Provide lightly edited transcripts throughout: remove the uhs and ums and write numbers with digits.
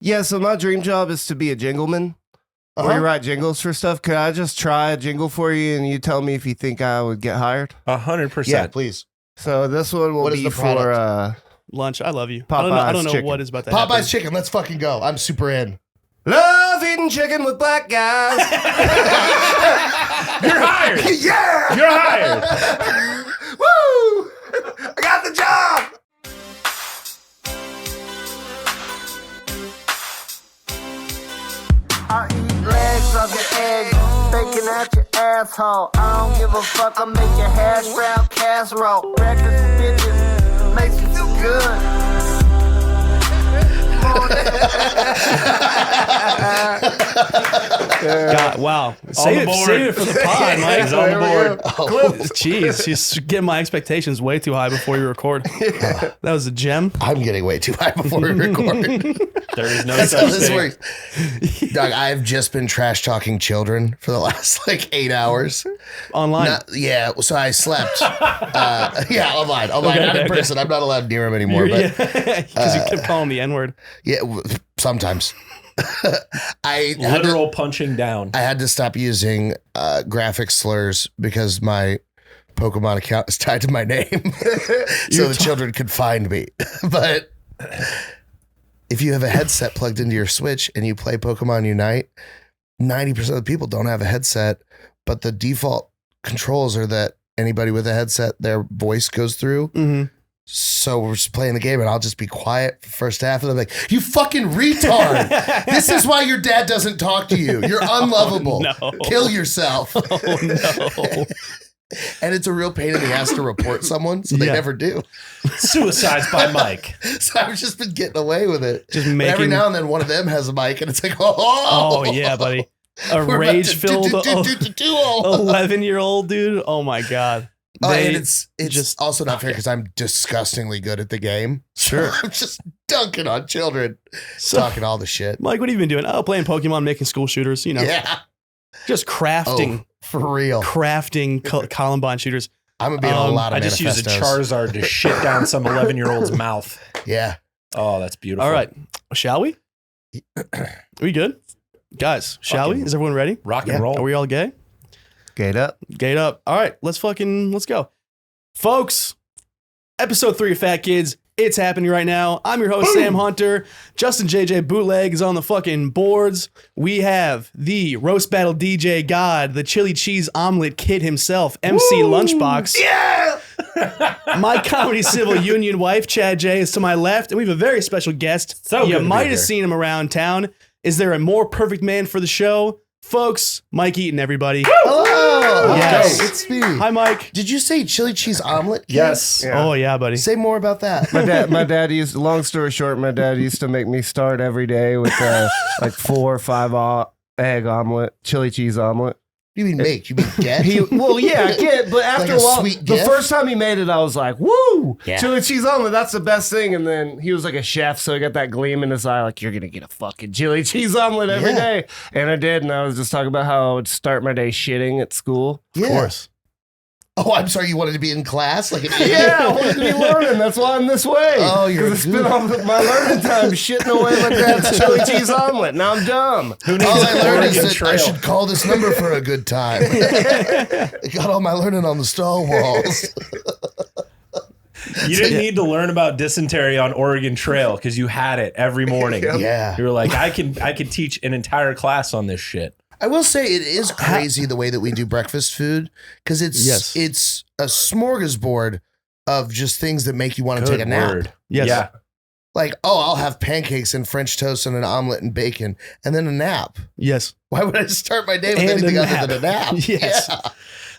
Yeah, so my dream job is to be a jingleman. Where you write jingles for stuff. Could I just try a jingle for you and you tell me if you think I would get hired? 100%. Yeah, please. So this one will be for lunch. I love you. Popeye's I don't know chicken. what is about to happen. Popeye's chicken. Let's fucking go. I'm super in. love eating chicken with black guys. You're hired. Yeah. You're hired. Woo! I got the job. I eat legs of your egg, bacon at your asshole. I don't give a fuck, I make your hash brown casserole. Breakfast bitches makes me feel good. God, wow. Save it for the pod, Mike. He's on the board. Jeez, she's getting my expectations way too high before you record. That was a gem. I'm getting way too high before we record. There is no That's how such this thing. works. Doug, I've just been trash talking children for the last 8 hours. Online. Yeah, so I slept. Online, not in person. I'm not allowed near him anymore. But Because you kept calling the N-word. yeah, sometimes. Literal punching down. I had to stop using graphic slurs because my Pokemon account is tied to my name, so the children could find me. But if you have a headset plugged into your Switch and you play Pokemon Unite, 90% of the people don't have a headset, but the default controls are that anybody with a headset, their voice goes through. Mm-hmm. So we're just playing the game and I'll just be quiet for the first half and I'm like, you fucking retard. This is why your dad doesn't talk to you. You're unlovable. Oh, no. Kill yourself. Oh, no. And it's a real pain in the ass to report someone, so they Yeah. never do. Suicides by Mike. So I've just been getting away with it. Just But making... every now and then one of them has a mic and it's like, Oh, yeah, buddy. A we're about to rage-filled do 11-year-old dude. Oh, my God. And it's just also not fair because I'm disgustingly good at the game. Sure. I'm just dunking on children, So- talking all the shit. Mike, what have you been doing? Oh, playing Pokemon, making school shooters, Yeah, just crafting. for real. Crafting Columbine shooters. I'm gonna be in a lot of I just used a manifestos. Charizard to shit down some 11-year-old's mouth. Yeah. Oh, that's beautiful. All right. Shall we? Are we good? Guys, shall we? Is everyone ready? Rock and roll. Are we all gay? Gate up. Gate up. All right. Let's go. Folks, episode 3 of Fat Kids. It's happening right now. I'm your host, Sam Hunter. Justin JJ Bootleg is on the fucking boards. We have the Roast Battle DJ God, the Chili Cheese Omelet Kid himself, MC Lunchboxx. Yeah. My Comedy Civil Union wife, Chad J, is to my left, and we have a very special guest. So you good to might be have here. seen him around town. Is there a more perfect man for the show? Folks, Mike Eaton, everybody. Hello. Yes. Okay, it's me. Hi, Mike. Did you say chili cheese omelet? kid? Yes. Yeah. Oh, yeah, buddy. Say more about that. My dad used, long story short, my dad used to make me start every day with 4 or 5 egg omelet, chili cheese omelet. You mean make? You mean get? I get, but after Like a a while, sweet the gift? first time he made it, I was like, woo, Yeah. chili cheese omelet, that's the best thing. And then he was like a chef, so he got that gleam in his eye, like, you're going to get a fucking chili cheese omelet every day. And I did, and I was just talking about how I would start my day shitting at school. Yeah. Of course. Oh, I'm sorry. You wanted to be in class like an idiot? Yeah, I wanted to be learning. That's why I'm this way. Oh, you're 'Cause I spent all my learning time shitting away my dad's chili cheese omelet. Now I'm dumb. Who needs All I an learned is Oregon that I Trail? should call this number for a good time. I got all my learning on the stall walls. You didn't need to learn about dysentery on Oregon Trail because you had it every morning. Yeah. You were like, I could teach an entire class on this shit. I will say it is crazy the way that we do breakfast food because Yes. it's a smorgasbord of just things that make you want to Good take a nap. word. Yes. Yeah. Like, I'll have pancakes and French toast and an omelet and bacon and then a nap. Yes. Why would I start my day with And anything a other nap. than a nap? Yes. Yeah.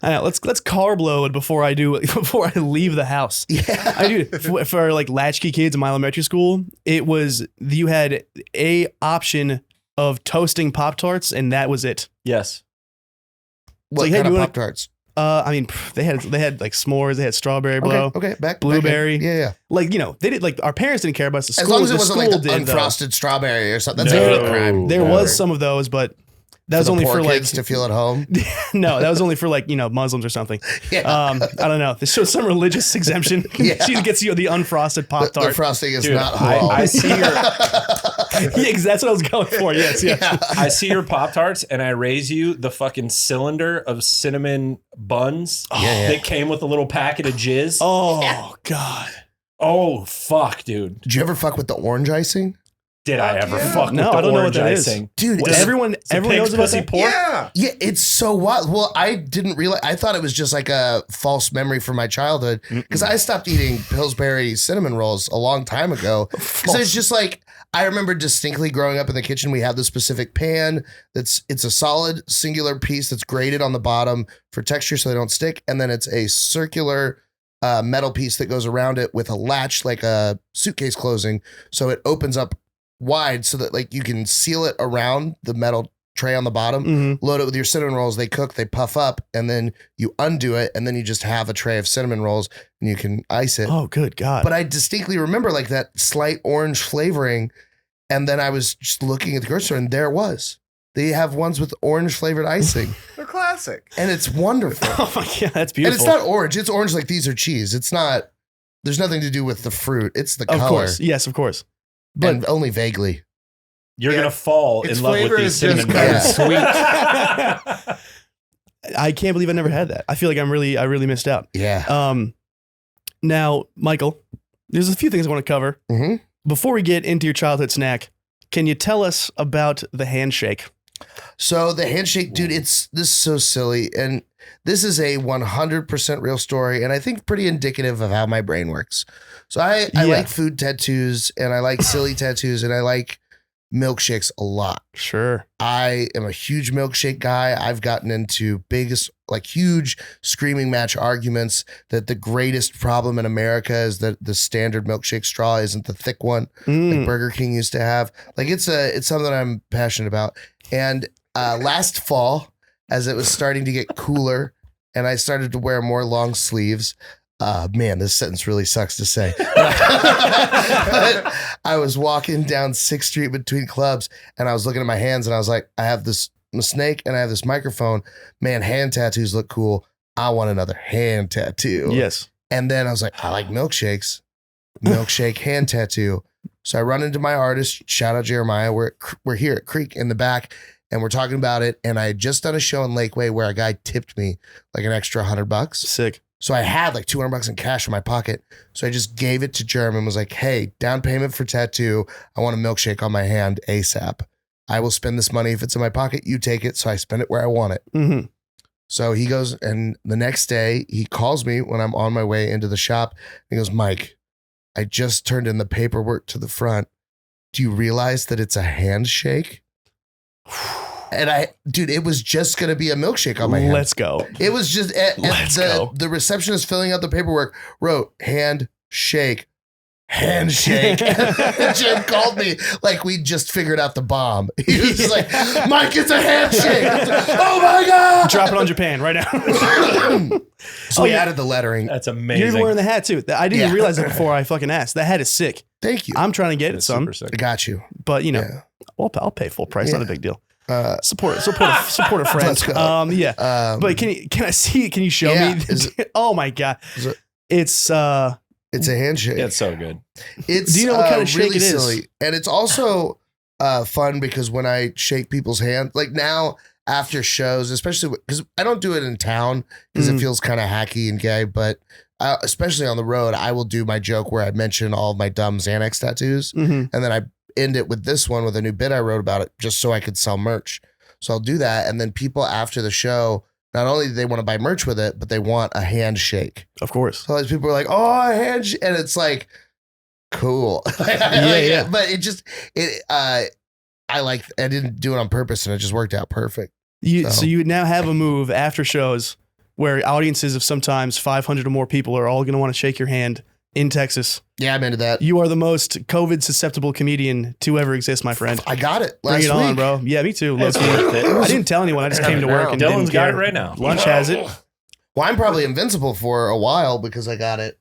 I know, let's carb load before I leave the house. Yeah. I do for like latchkey kids in my elementary school. It was you had a option of toasting Pop-Tarts, and that was it. Yes. What hey, kind you of wanna- Pop-Tarts? I mean, they had like s'mores, they had strawberry blow, Okay. Back blueberry. in. Yeah. like they did like our parents didn't care about us. The As school, long as it the wasn't school like the did, though. unfrosted strawberry or something. That's No. a hate crime. There Never. was some of those, but that was For the only poor for like kids to feel at home. no, that was only for like Muslims or something. Yeah. I don't know. This shows some religious exemption. Yeah. She gets the unfrosted Pop The Tart. frosting is Dude, not halal. I see your because that's what I was going for. Yes, yes. Yeah. I see your Pop-Tarts and I raise you the fucking cylinder of cinnamon buns that came with a little packet of jizz. Oh, God. Oh, fuck, dude. Did you ever fuck with the orange icing? Did I ever fuck with No, the I don't know what orange that is. icing? Dude, Well, everyone knows about that. Pork? yeah, it's so wild. Well, I didn't realize. I thought it was just like a false memory from my childhood because I stopped eating Pillsbury cinnamon rolls a long time ago. Because it's just like I remember distinctly growing up in the kitchen. We have this specific pan it's a solid singular piece that's grated on the bottom for texture so they don't stick, and then it's a circular metal piece that goes around it with a latch like a suitcase closing, so it opens up wide so that like you can seal it around the metal tray on the bottom, load it with your cinnamon rolls, they cook, they puff up, and then you undo it, and then you just have a tray of cinnamon rolls and you can ice it. Oh, good God. But I distinctly remember like that slight orange flavoring, and then I was just looking at the grocery store and there it was. They have ones with orange flavored icing. They're classic. And it's wonderful. Oh my God, that's And beautiful. it's not orange. It's orange like these are cheese. It's not, there's nothing to do with the fruit. It's the color. Of course. Yes, of course. But And only vaguely. You're going to fall Its in love with flavor these is just cinnamon kind of buns. sweet. I can't believe I never had that. I feel like I really missed out. Yeah. Now, Michael, there's a few things I want to cover. Mm-hmm. Before we get into your childhood snack, can you tell us about the handshake? So the handshake, dude, this is so silly. And this is a 100% real story. And I think pretty indicative of how my brain works. So I like food tattoos and I like silly tattoos and I like milkshakes a lot. Sure. I am a huge milkshake guy. I've gotten into huge screaming match arguments that the greatest problem in America is that the standard milkshake straw isn't the thick one like Burger King used to have. Like it's something that I'm passionate about. And last fall, as it was starting to get cooler and I started to wear more long sleeves, man, this sentence really sucks to say. But I was walking down 6th Street between clubs and I was looking at my hands and I was like, I have this snake and I have this microphone. Man, hand tattoos look cool. I want another hand tattoo. Yes. And then I was like, I like milkshakes. Milkshake hand tattoo. So I run into my artist, shout out Jeremiah. We're here at Creek in the back and we're talking about it. And I had just done a show in Lakeway where a guy tipped me like an extra $100. Sick. So I had like $200 in cash in my pocket. So I just gave it to Jeremy and was like, hey, down payment for tattoo. I want a milkshake on my hand ASAP. I will spend this money if it's in my pocket. You take it. So I spend it where I want it. Mm-hmm. So he goes, and the next day he calls me when I'm on my way into the shop. He goes, Mike, I just turned in the paperwork to the front. Do you realize that it's a handshake? And dude, it was just going to be a milkship on my hand. Let's go. It was just, the receptionist filling out the paperwork wrote handshake. And Jim called me like we just figured out the bomb. He was just like, Mike, it's a handshake. Oh my God. Drop it on Japan right now. So we added the lettering. That's amazing. You're even wearing the hat too. I didn't even realize that before I fucking asked. That hat is sick. Thank you. I'm trying to get it, That's son. super sick. I got you. But you know, Yeah. I'll pay full price. Yeah. Not a big deal. Support a friend. Let's go. Yeah. But can I see it? Can you show me? Oh my God. It's a handshake. It's so good. It's Do you know what kind of shake really it is? silly. And it's also fun because when I shake people's hands, like now after shows, especially because I don't do it in town because it feels kind of hacky and gay, but especially on the road, I will do my joke where I mention all of my dumb Xanax tattoos. And then I end it with this one with a new bit I wrote about it just so I could sell merch. So I'll do that. And then people after the show, not only do they want to buy merch with it, but they want a handshake. Of course. So these people are like, oh, a handshake. And it's like, cool. Yeah. But I didn't do it on purpose and it just worked out perfect. So you now have a move after shows where audiences of sometimes 500 or more people are all going to want to shake your hand in Texas. Yeah, I'm into that. You are the most COVID susceptible comedian to ever exist, my friend. I got it last Bring it on, week. bro. Yeah, me too. It's Low-key. worth it. I didn't tell anyone. I just came to work and Dylan's didn't got care. it right now. Lunch has it. Well, I'm probably invincible for a while because I got it.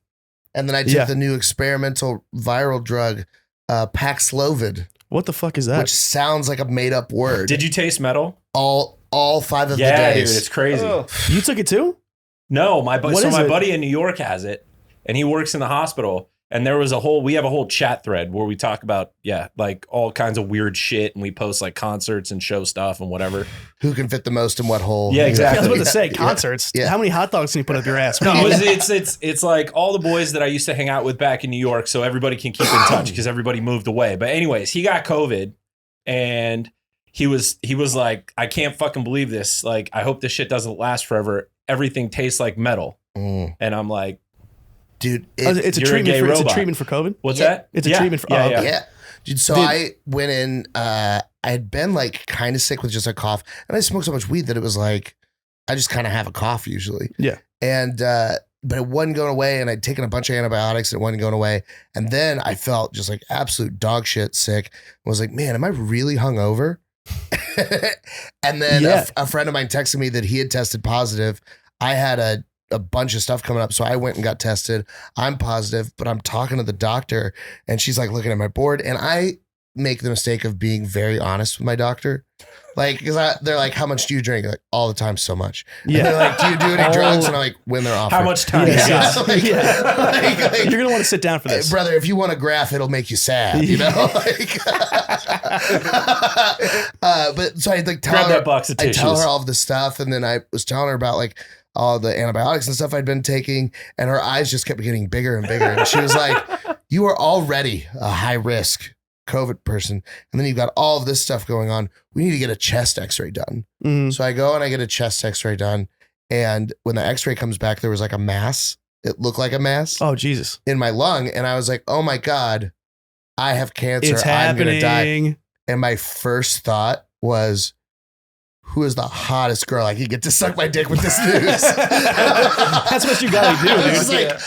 And then I took the new experimental viral drug, Paxlovid, What the fuck is that? which sounds like a made up word. Did you taste metal? all 5 of the Yeah, dude, days. it's crazy. You took it too? No, my What is my it? buddy in New York has it, and he works in the hospital. And there was we have a whole chat thread where we talk about, like all kinds of weird shit. And we post like concerts and show stuff and whatever. Who can fit the most in what hole? Yeah, exactly. I was about to say concerts. Yeah. How many hot dogs can you put up your ass? No, it's like all the boys that I used to hang out with back in New York, so everybody can keep in touch because everybody moved away. But anyways, he got COVID, and he was like, I can't fucking believe this. Like, I hope this shit doesn't last forever. Everything tastes like metal, and I'm like, dude, it's a treatment for COVID. What's that? It's a treatment for yeah. Dude, so I went in. I had been like kind of sick with just a cough, and I smoked so much weed that it was like I just kind of have a cough usually. Yeah. And but it wasn't going away, and I'd taken a bunch of antibiotics, and it wasn't going away. And then I felt just like absolute dog shit sick. I was like, man, am I really hungover? And then a friend of mine texted me that he had tested positive. I had a bunch of stuff coming up, so I went and got tested. I'm positive, but I'm talking to the doctor, and she's like looking at my board, and I make the mistake of being very honest with my doctor. Like, because they're like, how much do you drink? Like, all the time, so much. And they're like, do you do any drugs? And I'm like, when they're offered. How much time? Like, You're going to want to sit down for this. Brother, if you want a graph, it'll make you sad, you know? But so I'd like grab that box of tissues. I tell her all of this stuff, and then I was telling her about like all the antibiotics and stuff I'd been taking, and her eyes just kept getting bigger and bigger. And she was like, you are already a high risk COVID person, and then you've got all of this stuff going on. We need to get a chest x-ray done. So I go and I get a chest x-ray done, and when the x-ray comes back, there was like a mass. It looked like a mass. Oh, Jesus. In my lung. And I was like, oh my God, I have cancer. It's I'm going to happening. die. And my first thought was, who is the hottest girl I could get to suck my dick with this news? That's what you got to do, I dude. was like,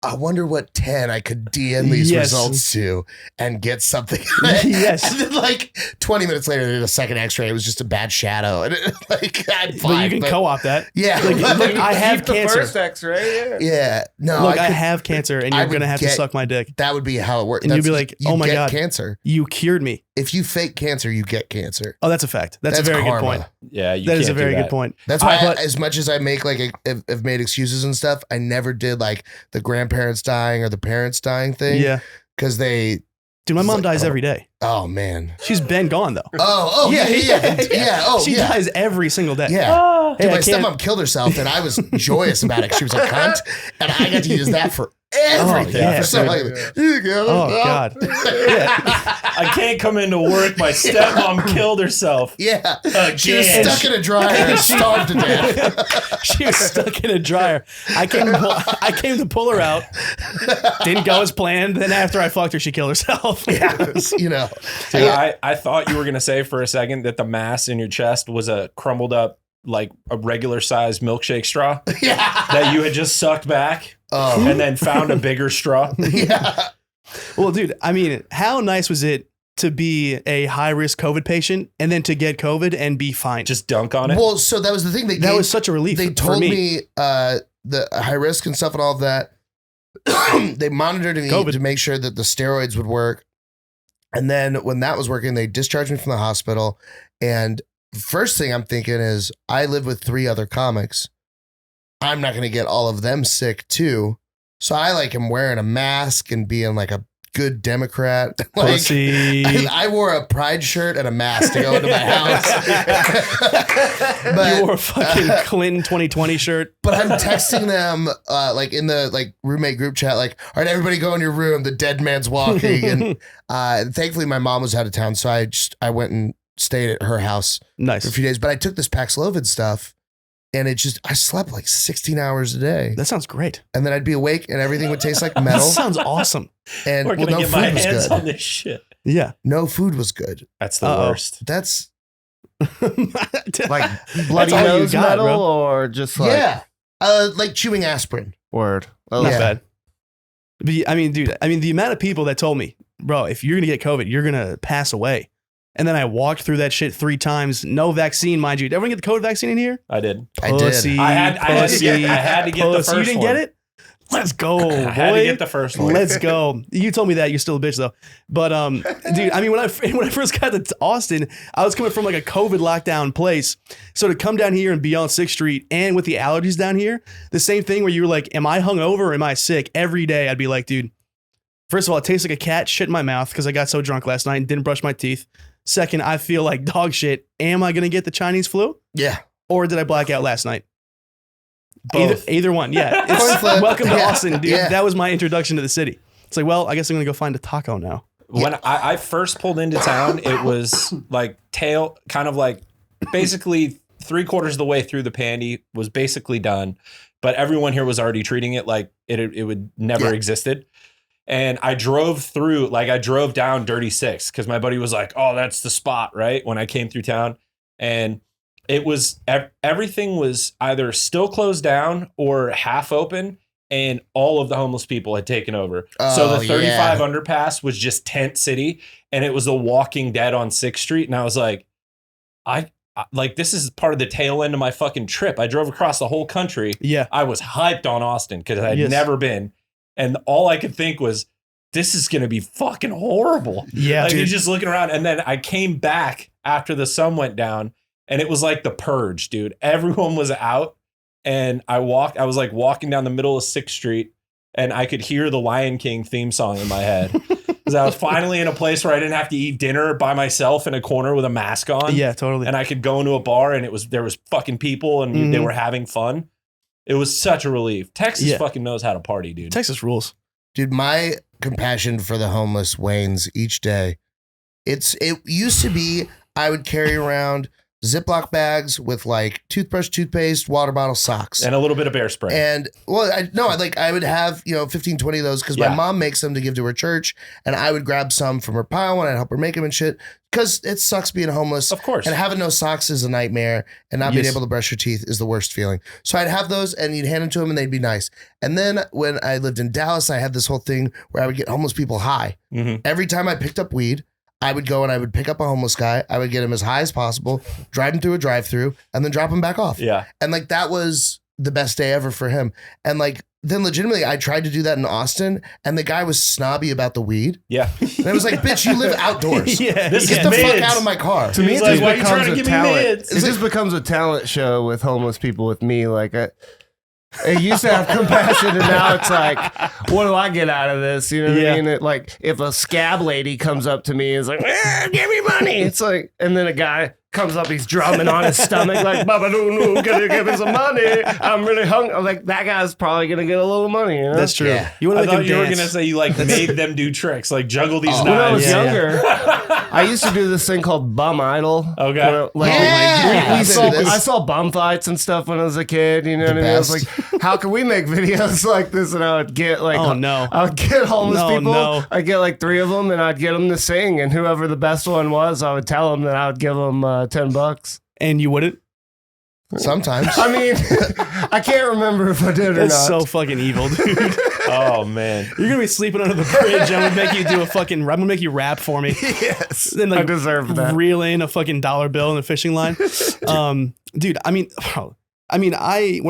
I wonder what 10 I could DM these results to and get something. Yes. And then like 20 minutes later, they did a second x-ray. It was just a bad shadow. And like, I'm fine. But you can co-op that. Yeah. Look, I have cancer. The first X-ray. Yeah. No. Look, I have cancer, and you're going to have to suck my dick. That would be how it works. And you'd be like, oh my God. Cancer. You cured me. If you fake cancer, you get cancer. Oh, that's a fact. That's a very karma. good point. Yeah, that is a very good point. That's why, as much as I make like have made excuses and stuff, I never did like the grandparents dying or the parents dying thing. Yeah, because they. Dude, my mom dies every day. Oh man, she's been gone though. Yeah. Oh, she dies every single day. Yeah. Dude, my stepmom killed herself, and I was joyous about it. She was a cunt, and I got to use that for everything. Oh God. I can't come into work. My stepmom killed herself. Yeah. Again. She was stuck in a dryer and starved to death. She was stuck in a dryer. I came to pull her out. Didn't go as planned. Then after I fucked her, she killed herself. Yeah. You know. Dude, I thought you were gonna say for a second that the mass in your chest was a crumbled up, like a regular sized milkshake straw. Yeah. That you had just sucked back and then found a bigger straw. Yeah. Well, dude, I mean, how nice was it to be a high risk COVID patient and then to get COVID and be fine? Just dunk on it. Well, so that was the thing. That was such a relief. They told me the high risk and stuff and all of that. They monitored me to make sure that the steroids would work. And then when that was working, they discharged me from the hospital. And first thing I'm thinking is, I live with 3 other comics. I'm not going to get all of them sick too. So I like am wearing a mask and being like a good Democrat. Like, I wore a pride shirt and a mask to go into my house. But, you wore a fucking Clinton 2020 shirt. But I'm texting them like in the like roommate group chat, like, all right, everybody go in your room. The dead man's walking. And thankfully my mom was out of town. So I went and stayed at her house for a few days. But I took this Paxlovid stuff. And I slept like 16 hours a day. That sounds great. And then I'd be awake and everything would taste like metal. That sounds awesome. And We're gonna no get food my was hands good. on this shit. Yeah. No food was good. That's the worst. That's like bloody nose metal, bro. Or just like like chewing aspirin. Word. Not bad. But I mean, dude, the amount of people that told me, bro, if you're gonna get COVID, you're gonna pass away. And then I walked through that shit 3 times. No vaccine, mind you. Did everyone get the COVID vaccine in here? I did. Pussy, I had to get the first one. You didn't get it? Let's go, boy. I had to get the first one. Let's go. You told me that. You're still a bitch, though. But, dude, I mean, when I first got to Austin, I was coming from like a COVID lockdown place. So to come down here and be on 6th Street and with the allergies down here, the same thing where you were like, am I hungover or am I sick? Every day I'd be like, dude, First of all, it tastes like a cat shit in my mouth because I got so drunk last night and didn't brush my teeth. Second, I feel like dog shit. Am I going to get the Chinese flu? Yeah. Or did I black out last night? Both. Either one. Yeah. It's, Coin flip. welcome to Yeah. Austin, dude. Yeah. That was my introduction to the city. It's like, well, I guess I'm going to go find a taco now. When I first pulled into town, it was like kind of like basically 3/4 of the way through the pandy was basically done, but everyone here was already treating it like it would never existed. And I drove down Dirty Six because my buddy was like, "Oh, that's the spot," right? When I came through town, and it was everything was either still closed down or half open. And all of the homeless people had taken over. So the 35 underpass was just tent city, and it was The Walking Dead on 6th Street. And I was like, I like, this is part of the tail end of my fucking trip. I drove across the whole country. Yeah. I was hyped on Austin because I had never been. And all I could think was, this is going to be fucking horrible. Yeah. Like, dude. you're just looking around. And then I came back after the sun went down, and it was like the purge, dude. Everyone was out. And I was like walking down the middle of 6th Street, and I could hear the Lion King theme song in my head because I was finally in a place where I didn't have to eat dinner by myself in a corner with a mask on. Yeah, totally. And I could go into a bar, and there was fucking people, and they were having fun. It was such a relief. Texas fucking knows how to party, dude. Texas rules. Dude, my compassion for the homeless wanes each day. It used to be I would carry around Ziploc bags with like toothbrush, toothpaste, water bottle, socks. And a little bit of bear spray. And well, I would have, 15, 20 of those because my mom makes them to give to her church. And I would grab some from her pile and I'd help her make them and shit. Because it sucks being homeless. Of course. And having no socks is a nightmare. And not being able to brush your teeth is the worst feeling. So I'd have those and you'd hand them to them and they'd be nice. And then when I lived in Dallas, I had this whole thing where I would get homeless people high. Mm-hmm. Every time I picked up weed, I would go and I would pick up a homeless guy. I would get him as high as possible, drive him through a drive-through, and then drop him back off. Yeah. And like that was the best day ever for him. And like then legitimately I tried to do that in Austin, and the guy was snobby about the weed. Yeah. And I was like, bitch, you live outdoors. Yeah. This Get is the fuck mids. out of my car. To me, He's it like, just why are you becomes trying to a give me talent. mids? It just becomes a talent show with homeless people with me. Like, it used to have compassion, and now it's like, what do I get out of this? You know what I mean? It, like, if a scab lady comes up to me and is like, give me money. It's like, and then a guy comes up, he's drumming on his stomach, like, Baba Doo, can you give me some money? I'm really hungry. I'm like, that guy's probably going to get a little money. You know? That's true. Yeah. You want I to make thought him you were dance. going to say you like made them do tricks, like juggle these When I knives. was Yeah. younger, I used to do this thing called bum idol. Okay. Where, like, Yeah. we I saw, did this. I saw bum fights and stuff when I was a kid. You know what I mean? I was best. like, how can we make videos like this? And I would get like, Oh, no. I would get homeless No, people. no. I'd get like 3 of them, and I'd get them to sing. And whoever the best one was, I would tell them that I would give them $10. And you wouldn't? Sometimes. I mean, I can't remember if I did or That's not. so fucking evil, dude. Oh, man. You're gonna be sleeping under the bridge. I'm gonna make you do I'm gonna make you rap for me. Yes, Then I deserve that. Reel in a fucking dollar bill in a fishing line. Dude, I mean, when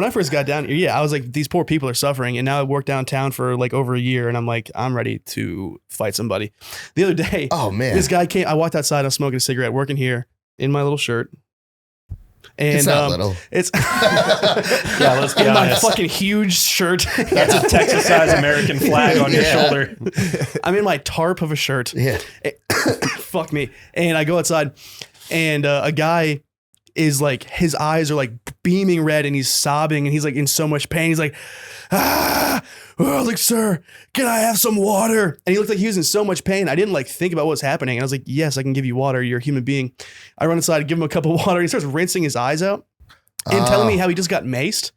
I first got down here, I was like, these poor people are suffering. And now I work downtown for like over a year, and I'm like, I'm ready to fight somebody. The other day, Oh man. this guy came, I walked outside, I was smoking a cigarette, working here in my little shirt. And It's not little. It's Yeah, let's be in my honest. fucking huge shirt. That's a Texas-sized American flag on your Yeah. shoulder. I'm in my tarp of a shirt. Yeah. Fuck me. And I go outside, and a guy is like, his eyes are like beaming red, and he's sobbing, and he's like in so much pain. He's like, ah. I was like, sir, can I have some water? And he looked like he was in so much pain. I didn't like think about what was happening. And I was like, yes, I can give you water. You're a human being. I run inside, give him a cup of water. And he starts rinsing his eyes out and telling me how he just got maced.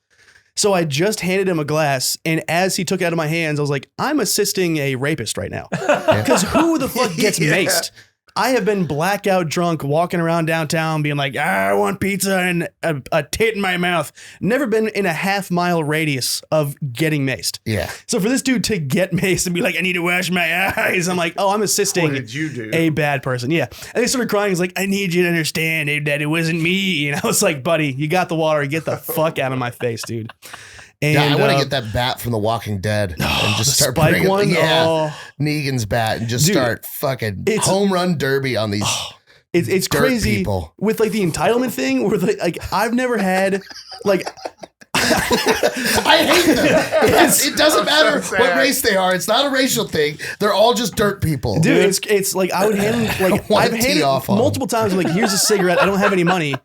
So I just handed him a glass. And as he took it out of my hands, I was like, I'm assisting a rapist right now. Because who the fuck gets maced? I have been blackout drunk walking around downtown being like, I want pizza and a tit in my mouth. Never been in a half-mile radius of getting maced. Yeah. So for this dude to get maced and be like, I need to wash my eyes, I'm like, oh, I'm assisting What did you do? a bad person. Yeah. And they started crying. He's like, I need you to understand that it wasn't me. And I was like, buddy, you got the water. Get the fuck out of my face, dude. And Yeah, I want to get that bat from The Walking Dead and just the start spike bringing, one? Yeah, Oh. Negan's bat, and just Dude, start fucking it's- home run derby on these. It's dirt crazy people. with like the entitlement thing where like I've never had like I hate them. It doesn't matter what race they are. It's not a racial thing. They're all just dirt people. Dude, it's like I would hand like I've handed multiple times. I'm like, here's a cigarette. I don't have any money.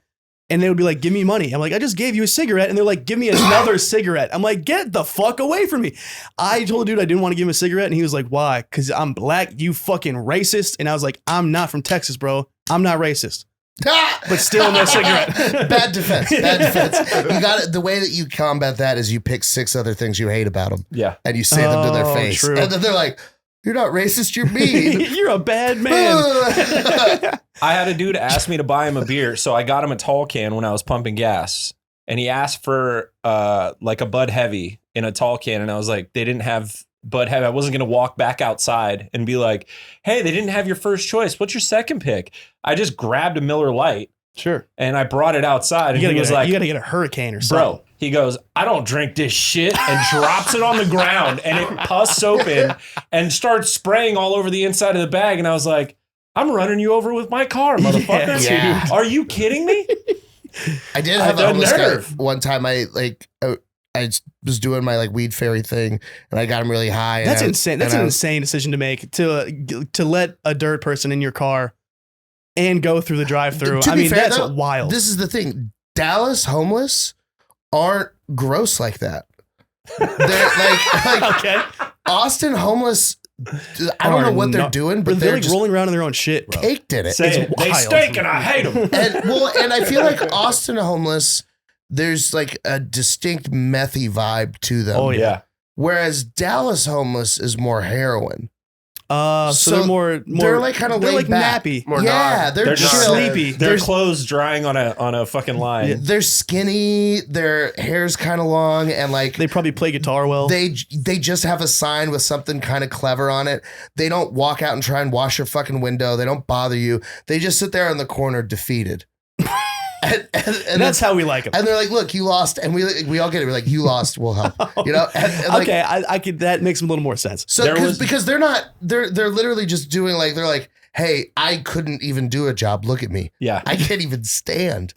And they would be like, give me money. I'm like, I just gave you a cigarette. And they're like, give me another cigarette. I'm like, get the fuck away from me. I told the dude I didn't want to give him a cigarette. And he was like, why? Because I'm black, you fucking racist. And I was like, I'm not from Texas, bro. I'm not racist. But still no cigarette. Bad defense. Bad defense. You got it. The way that you combat that is you pick 6 other things you hate about them. Yeah. And you say them to their face. True. And then they're like, you're not racist, you're mean. You're a bad man. I had a dude ask me to buy him a beer, so I got him a tall can when I was pumping gas. And he asked for like a Bud Heavy in a tall can. And I was like, they didn't have Bud Heavy. I wasn't going to walk back outside and be like, hey, they didn't have your first choice. What's your second pick? I just grabbed a Miller Lite. Sure. And I brought it outside. And he was like, you got to get a Hurricane or something. Bro, he goes, I don't drink this shit, and drops it on the ground, and it puss open and starts spraying all over the inside of the bag. And I was like, I'm running you over with my car, motherfucker. Yeah. Are you kidding me? I did have a homeless guy one time. I was doing my like weed fairy thing, and I got him really high. That's insane. That's an insane decision to make to let a dirt person in your car and go through the drive-through. To be fair, that's though, wild. This is the thing. Dallas homeless aren't gross like that. They're like okay. Austin homeless. I don't know what they're doing, but they're they're like just rolling around in their own shit, bro. caked in it. They stink and I hate them. And I feel like Austin homeless, there's like a distinct methy vibe to them. Oh yeah. Whereas Dallas homeless is more heroin. So they're more they're like kind of they're laid like back. nappy. More Yeah, not. they're just chill. sleepy. Their clothes drying on a fucking line. They're skinny. Their hair's kind of long, and like They probably play guitar well. they just have a sign with something kind of clever on it. They don't walk out and try and wash your fucking window. They don't bother you. They just sit there in the corner defeated. And that's how we like them. And they're like, "Look, you lost," and we all get it. We're like, "You lost, we'll help." You know? And like, okay, I could. That makes a little more sense. So because they're not, they're literally just doing like they're like, "Hey, I couldn't even do a job. Look at me. Yeah. I can't even stand."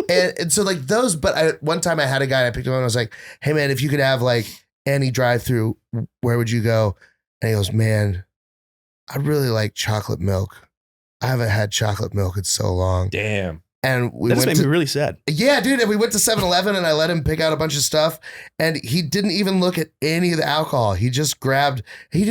and so like those. But one time I had a guy. I picked him up and I was like, "Hey man, if you could have like any drive-through, where would you go?" And he goes, "Man, I really like chocolate milk. I haven't had chocolate milk in so long." Damn. And we That just went made me really sad. Yeah, dude. And we went to 7-Eleven and I let him pick out a bunch of stuff. And he didn't even look at any of the alcohol. He didn't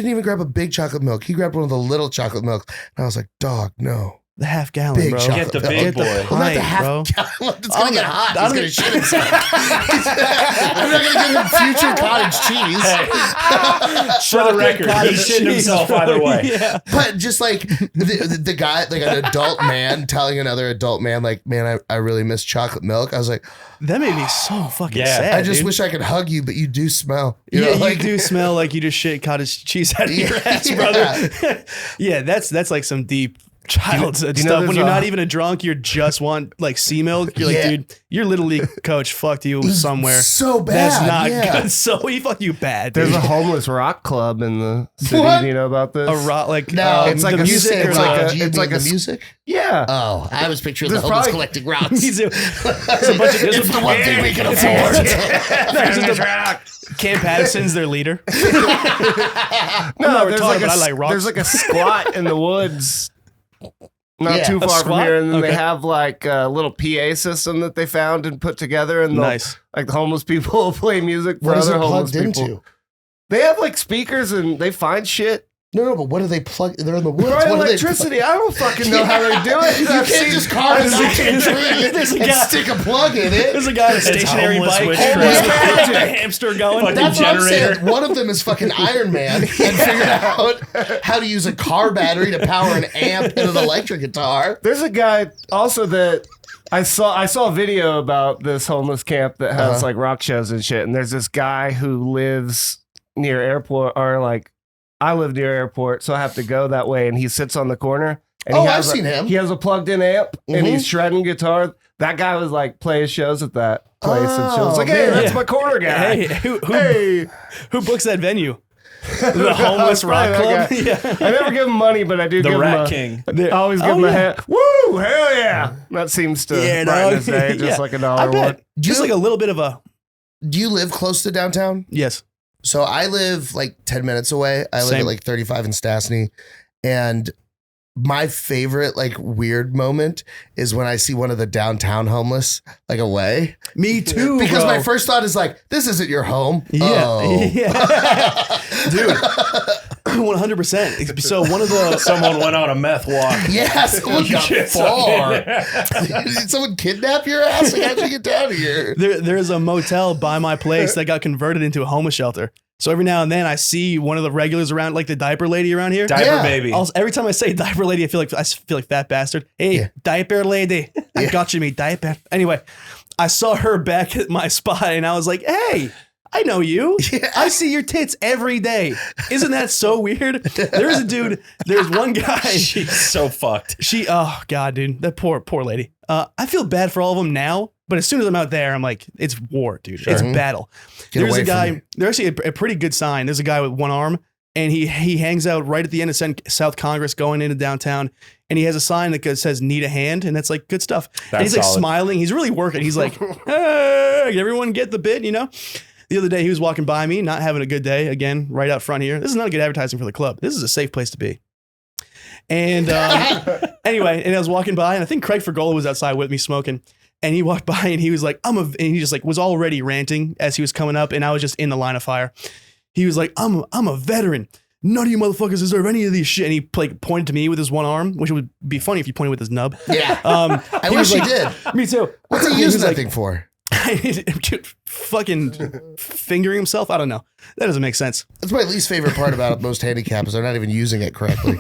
even grab a big chocolate milk. He grabbed one of the little chocolate milks. And I was like, dog, no. The half gallon, Big bro. chocolate Get the milk. big boy. Well, not the Pint, bro. half gallon. It's going to get hot. He's I'm going to shit himself. I'm not going to give him future cottage cheese. For the record, he's shitting himself either way. Yeah. But just like the guy, like an adult man telling another adult man, like, man, I really miss chocolate milk. I was like, That made me so fucking Yeah. sad. I just dude. wish I could hug you, but you do smell. Yeah, know, like, you do smell like you just shit cottage cheese out of your ass, brother. Yeah, that's like some deep childhood stuff. When there's you're a- not even a drunk, you just want like sea milk. You're like, Yeah. dude, your little league coach fucked you somewhere. So bad. That's not yeah. good. So he fucked you bad. There's Dude. a homeless rock club in the city. What? Do you know about this? A rock like No, it's like the a music music- or it's like like a, a- Do you it's mean like the a- music? Yeah. Oh, I was picturing the There's homeless probably- collecting rocks. He's a, there's a bunch of there's It's the a, one thing we can afford. there's just a, Cam Patterson's their leader. No, not there's retarded, like but I like rocks. there's like a squat in the woods. Not Yeah. too A far from squat? here, and then Okay. they have like a little PA system that they found and put together, and Nice. like the homeless people will play music for What is it other homeless plugged people. into? They have like speakers and they find shit. No, but what do they plug? They're in the woods. Probably What do they electricity. I don't fucking know how they do it. You I've can't seen- just carve a I've seen- tree There's a and guy- stick a plug in it. There's a guy on a stationary homeless bike. witch Homeless trick. with a hamster going. Fucking That's what I'm generator. saying. One of them is fucking Iron Man and figured out how to use a car battery to power an amp and an electric guitar. There's a guy also that I saw a video about this homeless camp that has like rock shows and shit. And there's this guy who lives near airport, or like I live near airport, so I have to go that way. And he sits on the corner. And Oh, he I've has seen him. He has a plugged in amp and Mhm. he's shredding guitar. That guy was like playing shows at that place and shit. I was Oh, like, hey, man. that's my corner guy. Hey, Hey. who books that venue? The homeless rock club. Probably Yeah. I never give him money, but I do The give Rat him King. I always give Oh, him a yeah. hand. Woo! Hell yeah! That seems to Yeah, brighten no, his day, just yeah. like a I dollar bet. would. Just like a little bit of a Do you live close to downtown? Yes. So I live like 10 minutes away. I live Same. at like 35 in Stastny. And my favorite like weird moment is when I see one of the downtown homeless like away. Me too. Because bro. my first thought is like, this isn't your home. Yeah. Oh. Yeah. Dude. 100%. So one of the Someone went on a meth walk. Yeah, someone got far. Did someone kidnap your ass? Like, how'd you get down here? there's a motel by my place that got converted into a homeless shelter. So every now and then I see one of the regulars around, like the diaper lady around here. Diaper Yeah. baby. Also, every time I say diaper lady, I feel like fat bastard. Hey, diaper lady, I got you, me diaper. Anyway, I saw her back at my spot, and I was like, "Hey, I know you. Yeah. I see your tits every day. Isn't that so weird?" There's a dude. There's one guy. She's so fucked. Oh god, dude, that poor lady. I feel bad for all of them now, but as soon as I'm out there, I'm like, it's war, dude. It's battle. Get There's away a from guy. me. There's actually a pretty good sign. There's a guy with one arm, and he hangs out right at the end of South Congress, going into downtown, and he has a sign that says "Need a hand," and that's like good stuff. And he's like solid. smiling. He's really working. He's like, "Hey, everyone get the bit," you know. The other day, he was walking by me, not having a good day. Again, right out front here. This is not good advertising for the club. This is a safe place to be. And anyway, and I was walking by, and I think Craig Fergola was outside with me smoking. And he walked by, and he was like, and he just like was already ranting as he was coming up, and I was just in the line of fire. He was like, I'm a veteran. None of you motherfuckers deserve any of these shit. And he like pointed to me with his one arm, which would be funny if you pointed with his nub. Yeah. I he wish was he like, did. Me too. What's he was using that like, thing for? fucking fingering himself. I don't know. That doesn't make sense. That's my least favorite part about most handicaps. They're not even using it correctly.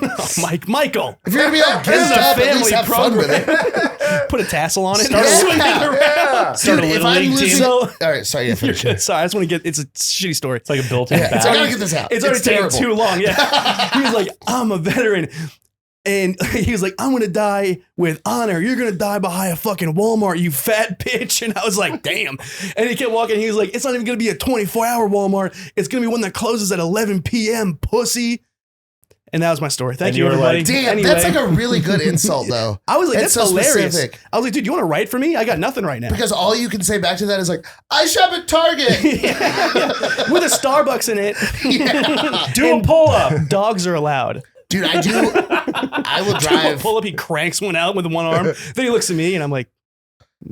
Michael, If you're gonna be all this is gizzed a up, at least family have fun with program. it. Put a tassel on it. Yeah. Swing it around. Start a Dude, if little I'm league losing, team. So- all right, sorry, yeah, finish it. Sorry, I just want to get. It's a shitty story. It's like a built-in Yeah, bag. I gotta get this out. It's already taking terrible. too long. Yeah. He was like, I'm a veteran. And he was like, I'm going to die with honor. You're going to die behind a fucking Walmart, you fat bitch. And I was like, damn. And he kept walking. He was like, it's not even going to be a 24-hour Walmart. It's going to be one that closes at 11 p.m., pussy. And that was my story. Thank And you, you were everybody. like, Damn, Anyway. that's like a really good insult, though. I was like, It's that's so hilarious. specific. I was like, dude, you want to write for me? I got nothing right now. Because all you can say back to that is like, I shop at Target. With a Starbucks in it. Do a pull-up. Dogs are allowed. Dude, I will drive. Pull up, he cranks one out with one arm. Then he looks at me and I'm like,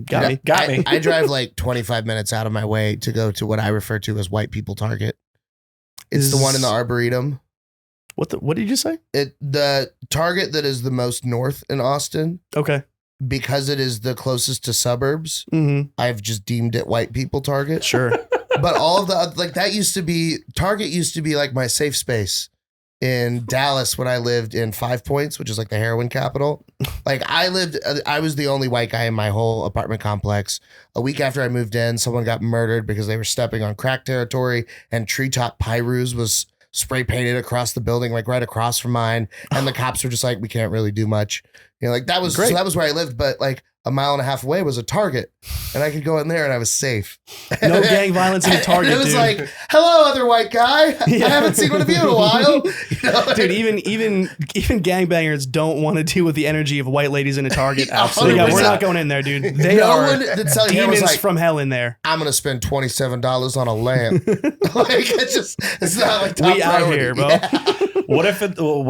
got me. Got me. I drive like 25 minutes out of my way to go to what I refer to as white people Target. It's the one in the Arboretum. What did you say? The Target that is the most north in Austin, Okay. because it is the closest to suburbs, Mm-hmm. I've just deemed it white people Target. Sure. But all of the, like, that used to be, Target used to be like my safe space in Dallas when I lived in 5 Points, which is like the heroin capital. Like, I was the only white guy in my whole apartment complex. A week after I moved in, someone got murdered because they were stepping on crack territory, and Treetop Pyrus was spray painted across the building, like right across from mine. And the cops were just like, we can't really do much. You know, like that was, Great. so that was where I lived. But like a mile and a half away was a Target, and I could go in there and I was safe. No gang violence in a Target, And it was dude. like, hello, other white guy. I haven't seen one of you in a while. You know? Dude, even gangbangers don't want to deal with the energy of white ladies in a Target. Absolutely. Yeah, we're not going in there, dude. They No are one that tell you was demons like, from hell in there. I'm gonna spend $27 on a lamp. Like, it's not like top We out priority. here, bro. Yeah. What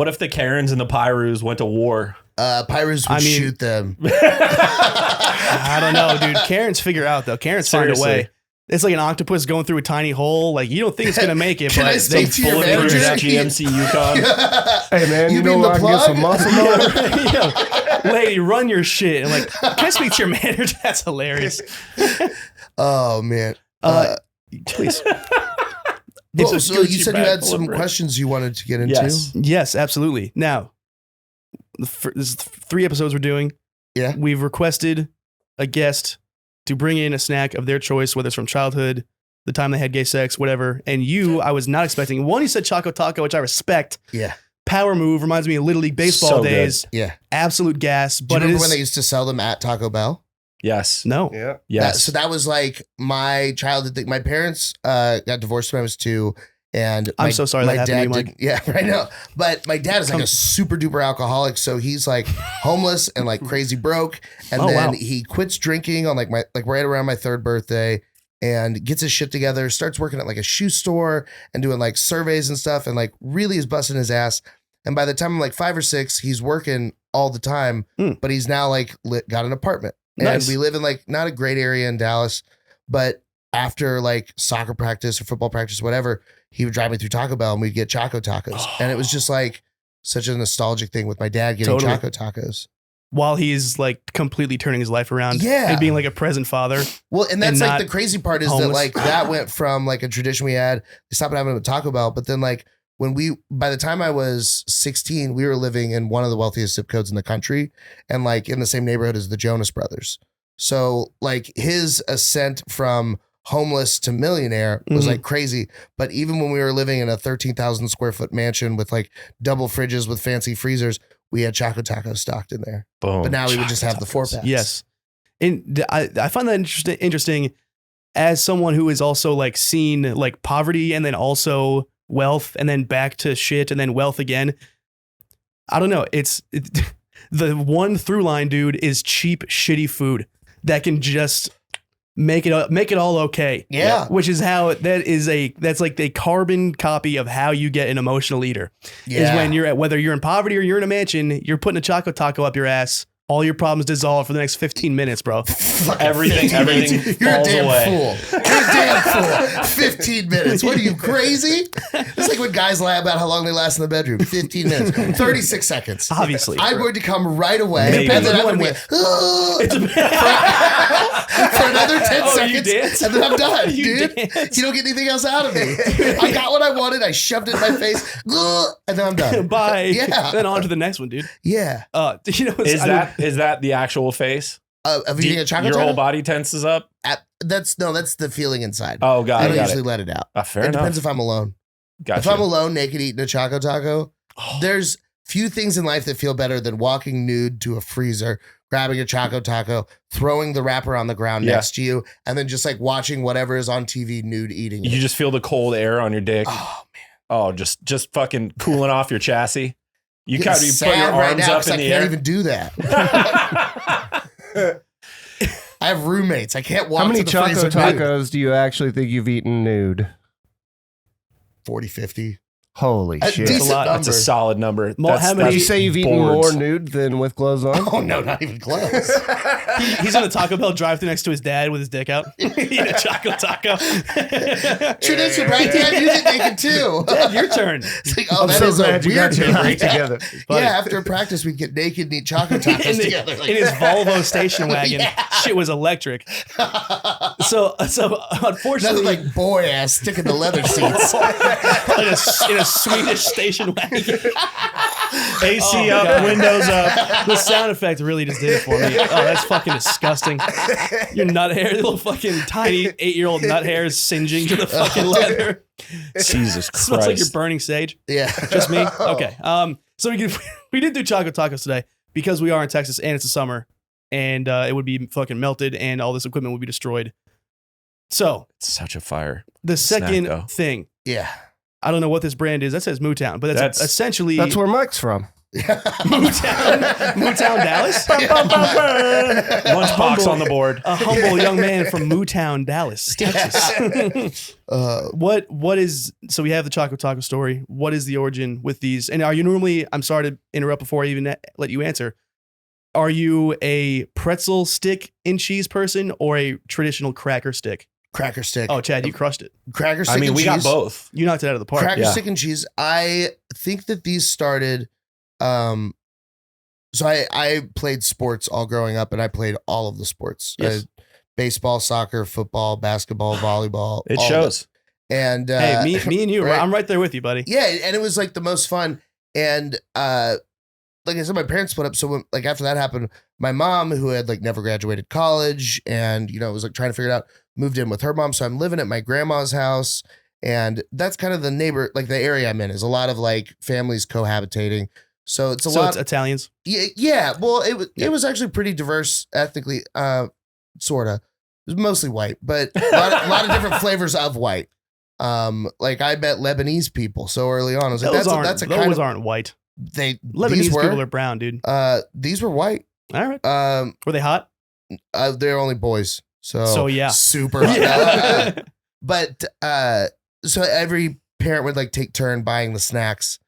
if the Karens and the Pyrus went to war? Pyrus would I mean- shoot them. I don't know, dude. Karens figure out though. Karens find a Seriously. way. It's like an octopus going through a tiny hole. Like, you don't think it's gonna make it, Can I but speak they to your bulletproof manager? that GMC Yukon. Hey man, You you, know mean where the I can get some plug? muscle milk? Yo, lady, run your shit. I'm like, can I speak to your manager? That's hilarious. Oh man. Please. Well, It's a so you Gucci said you bag had full of some bread. questions you wanted to get into. Yes. Yes, absolutely. Now, this is 3 episodes we're doing. Yeah. We've requested a guest to bring in a snack of their choice, whether it's from childhood, the time they had gay sex, whatever. And I was not expecting. One, you said Choco Taco, which I respect. Yeah. Power move reminds me of Little League baseball So good. days. Yeah. Absolute gas. Do you But it remember is when they used to sell them at Taco Bell? Yes. no. Yeah. Yes. So that was like my childhood thing. My parents got divorced when I was 2. And I'm so sorry that happened to you, Mike. didn't- Yeah, right now. But my dad is like a super duper alcoholic, so he's like homeless and like crazy broke. And Oh, then wow. he quits drinking on like right around my 3rd birthday. and gets his shit together, starts working at like a shoe store and doing like surveys and stuff, and like really is busting his ass. And by the time I'm like 5 or 6, he's working all the time, but he's now like got an apartment. And we live in like not a great area in Dallas, but after like soccer practice or football practice, whatever, he would drive me through Taco Bell and we'd get Choco Tacos. And it was just like such a nostalgic thing with my dad getting Choco Tacos. While he's like completely turning his life around and being like a present father. Well, and that's like the crazy part is that like that went from like a tradition we had. We stopped having a Taco Bell, but then like by the time I was 16, we were living in one of the wealthiest zip codes in the country and like in the same neighborhood as the Jonas Brothers. So like his ascent from homeless to millionaire was like crazy. But even when we were living in a 13,000 square foot mansion with like double fridges with fancy freezers, we had Choco Tacos stocked in there. Boom. But now we would just have the 4-packs. Yes. And I find that interesting as someone who is also like seen like poverty and then also wealth and then back to shit and then wealth again. I don't know. The one through line, dude, is cheap, shitty food that can just make it all okay. Yeah. Which is how that's like a carbon copy of how you get an emotional eater. Yeah. Is when whether you're in poverty or you're in a mansion, you're putting a Choco Taco up your ass. All your problems dissolve for the next 15 minutes, bro. Everything You're falls a damn away. fool. You're a damn fool. 15 minutes. What are you, crazy? It's like when guys lie about how long they last in the bedroom. 15 minutes. 36 seconds. Obviously. I'm going to come right away. Maybe. And then I'm going to be for another 10 seconds. And then I'm done, dude. Dance. You don't get anything else out of me. I got what I wanted. I shoved it in my face. And then I'm done. Bye. Yeah. Then on to the next one, dude. Yeah. Is that the actual face? Of eating a Choco Your Taco? whole body tenses up? That's the feeling inside. Oh, got I it. don't Got usually it. let it out. Fair It enough. depends if I'm alone. Gotcha. If I'm alone, naked, eating a Choco Taco, there's few things in life that feel better than walking nude to a freezer, grabbing a Choco Taco, throwing the wrapper on the ground next to you, and then just like watching whatever is on TV nude eating it. You just feel the cold air on your dick. Oh, man. Oh, just fucking cooling off your chassis. You Getting put your sad arms now up 'cause in I the can't air. even do that. I have roommates. I can't walk How many to the Choco freezer nude. Tacos do you actually think you've eaten nude? 40, 50. Holy A shit. decent lot. That's a number. solid number. How many- Did you say you've eaten more nude than with clothes on? Oh, no, not even close. He's on a Taco Bell drive-thru next to his dad with his dick out. Eating a Choco Taco. Tradition, right? Dad, you get naked too. Dad, your turn. It's like, oh, I'm that so is a glad you weird got your memory. life together. Yeah, after practice, we'd get naked and eat Choco Tacos in, together. in his Volvo station wagon. Yeah. Shit was electric. So unfortunately, Nothing like boy ass sticking the leather seats. in a Swedish station wagon. AC Oh, up, God. windows up. The sound effect really just did it for me. Oh, that's fucking disgusting. Your nut hair, little fucking tiny 8-year-old nut hairs singeing to the fucking leather. Jesus Christ. Smells like you're burning sage. Yeah. Just me? Okay. So we did do Choco Tacos today because we are in Texas and it's the summer and it would be fucking melted and all this equipment would be destroyed. So It's such a fire. the Snack, second though. thing, Yeah. I don't know what this brand is. That says Mootown, but that's essentially That's where Mike's from. Mootown, Dallas. Lunchboxx on the board. A humble young man from Mootown, Dallas, Texas. What is, so we have the Choco Taco story. What is the origin with these? And are you normally, I'm sorry to interrupt before I even let you answer. Are you a pretzel stick and cheese person or a traditional cracker stick? Cracker stick. Oh, Chad, you crushed it. Cracker stick I mean, and we cheese. got both. You knocked it out of the park. Cracker Yeah. stick and cheese. I think that these started. So I played sports all growing up, and I played all of the sports: Yes. baseball, soccer, football, basketball, volleyball. It all of shows. And Hey, me and you, right. I'm right there with you, buddy. yeah, and it was like the most fun. And like I said, my parents split up. So when, like after that happened, my mom, who had like never graduated college, and was like trying to figure it out, moved in with her mom. So I'm living at my grandma's house, and that's kind of the the area I'm in is a lot of like families cohabitating. So it's a lot. It's Italians. Yeah. Well, it was actually pretty diverse ethnically, sorta. It was mostly white, but a lot of different flavors of white. Like I met Lebanese people so early on. I was like, Those that's a kind those of aren't white. Lebanese Lebanese were. people are brown, dude. These were white. All right. Were they hot? They're only boys. So yeah. super. But so every parent would like take turn buying the snacks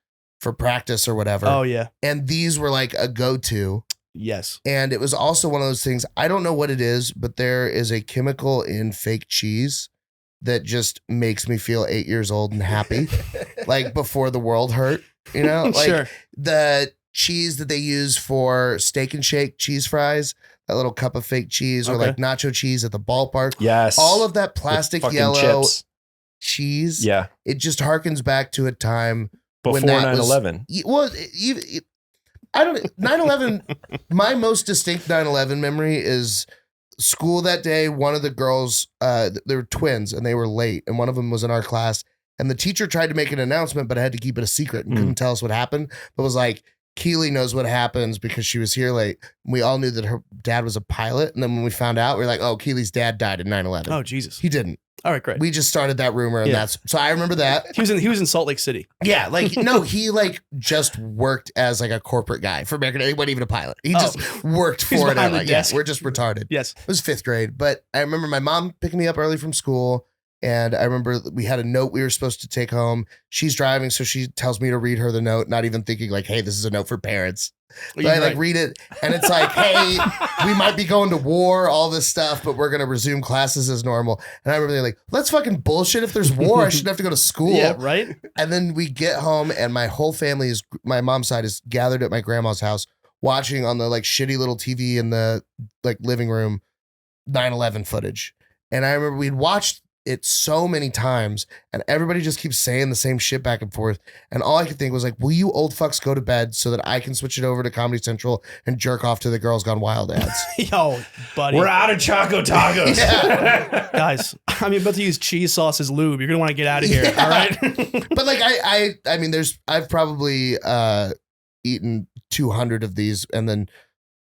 for practice or whatever. Oh yeah. And these were like a go-to. Yes. And it was also one of those things, I don't know what it is, but there is a chemical in fake cheese that just makes me feel 8 years old and happy. Like before the world hurt, you know? Like Sure. the cheese that they use for Steak and Shake cheese fries, that little cup of fake cheese, or Okay. like nacho cheese at the ballpark. Yes. All of that With plastic fucking yellow chips. cheese. Yeah. It just harkens back to a time Before when that was- 9/11. Well, I don't 9/11. My most distinct 9/11 memory is school that day. One of the girls, they were twins and they were late, and one of them was in our class. And the teacher tried to make an announcement, but had to keep it a secret and couldn't tell us what happened. But was like, Keely knows what happens because she was here late. We all knew that her dad was a pilot. And then when we found out, we were like, oh, Keely's dad died in 9/11. Oh Jesus. He didn't. All right, great. We just started that rumor, and Yeah. that's so I remember that. He was in Salt Lake City. Yeah, like no, he like just worked as like a corporate guy for American. He wasn't even a pilot. He just worked He's for it. behind the Like, yeah, desk. we're just retarded. Yes. It was 5th grade, but I remember my mom picking me up early from school, and I remember we had a note we were supposed to take home. She's driving, so she tells me to read her the note, not even thinking like, "Hey, this is a note for parents." But I like read it, and it's like, "Hey, we might be going to war, all this stuff, but we're gonna resume classes as normal." And I remember they're like, "Let's fucking bullshit. If there's war, I shouldn't have to go to school." Yeah, right? And then we get home, and my whole family is, my mom's side is gathered at my grandma's house, watching on the like shitty little TV in the like living room 9/11 footage. And I remember we'd watched it so many times, and everybody just keeps saying the same shit back and forth. And all I could think was like, will you old fucks go to bed so that I can switch it over to Comedy Central and jerk off to the Girls Gone Wild ads? Yo, buddy. We're out of Choco Tacos. Yeah. Guys, I'm about to use cheese sauce as lube. You're gonna want to get out of here. Yeah. All right. But like I mean, I've probably eaten 200 of these and then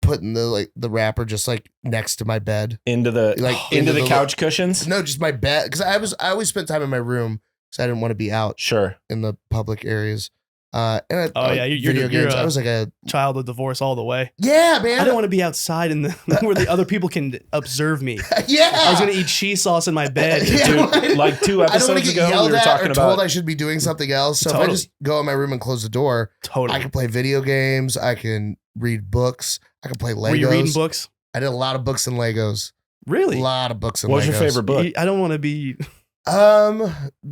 putting the wrapper just like next to my bed. into the Like, into the the- couch cushions. No, just my bed, because I always spent time in my room because I didn't want to be out Sure. in the public areas. And Oh, yeah, you're games. a- I was like Child of divorce all the way. yeah, I man. don't want to be outside in the where the other people can observe me. Yeah, I was gonna eat cheese sauce in my bed. Yeah, Dude, right. like 2 I don't want episodes to get ago, we yelled were at talking or told about I should be doing something else. So if I Totally. just go in my room and close the door, Totally. I can play video games. I can read books. I can play Legos. Were you reading books? I did a lot of books and Legos. A Really? lot of books and what was Legos. your favorite book? I don't want to be.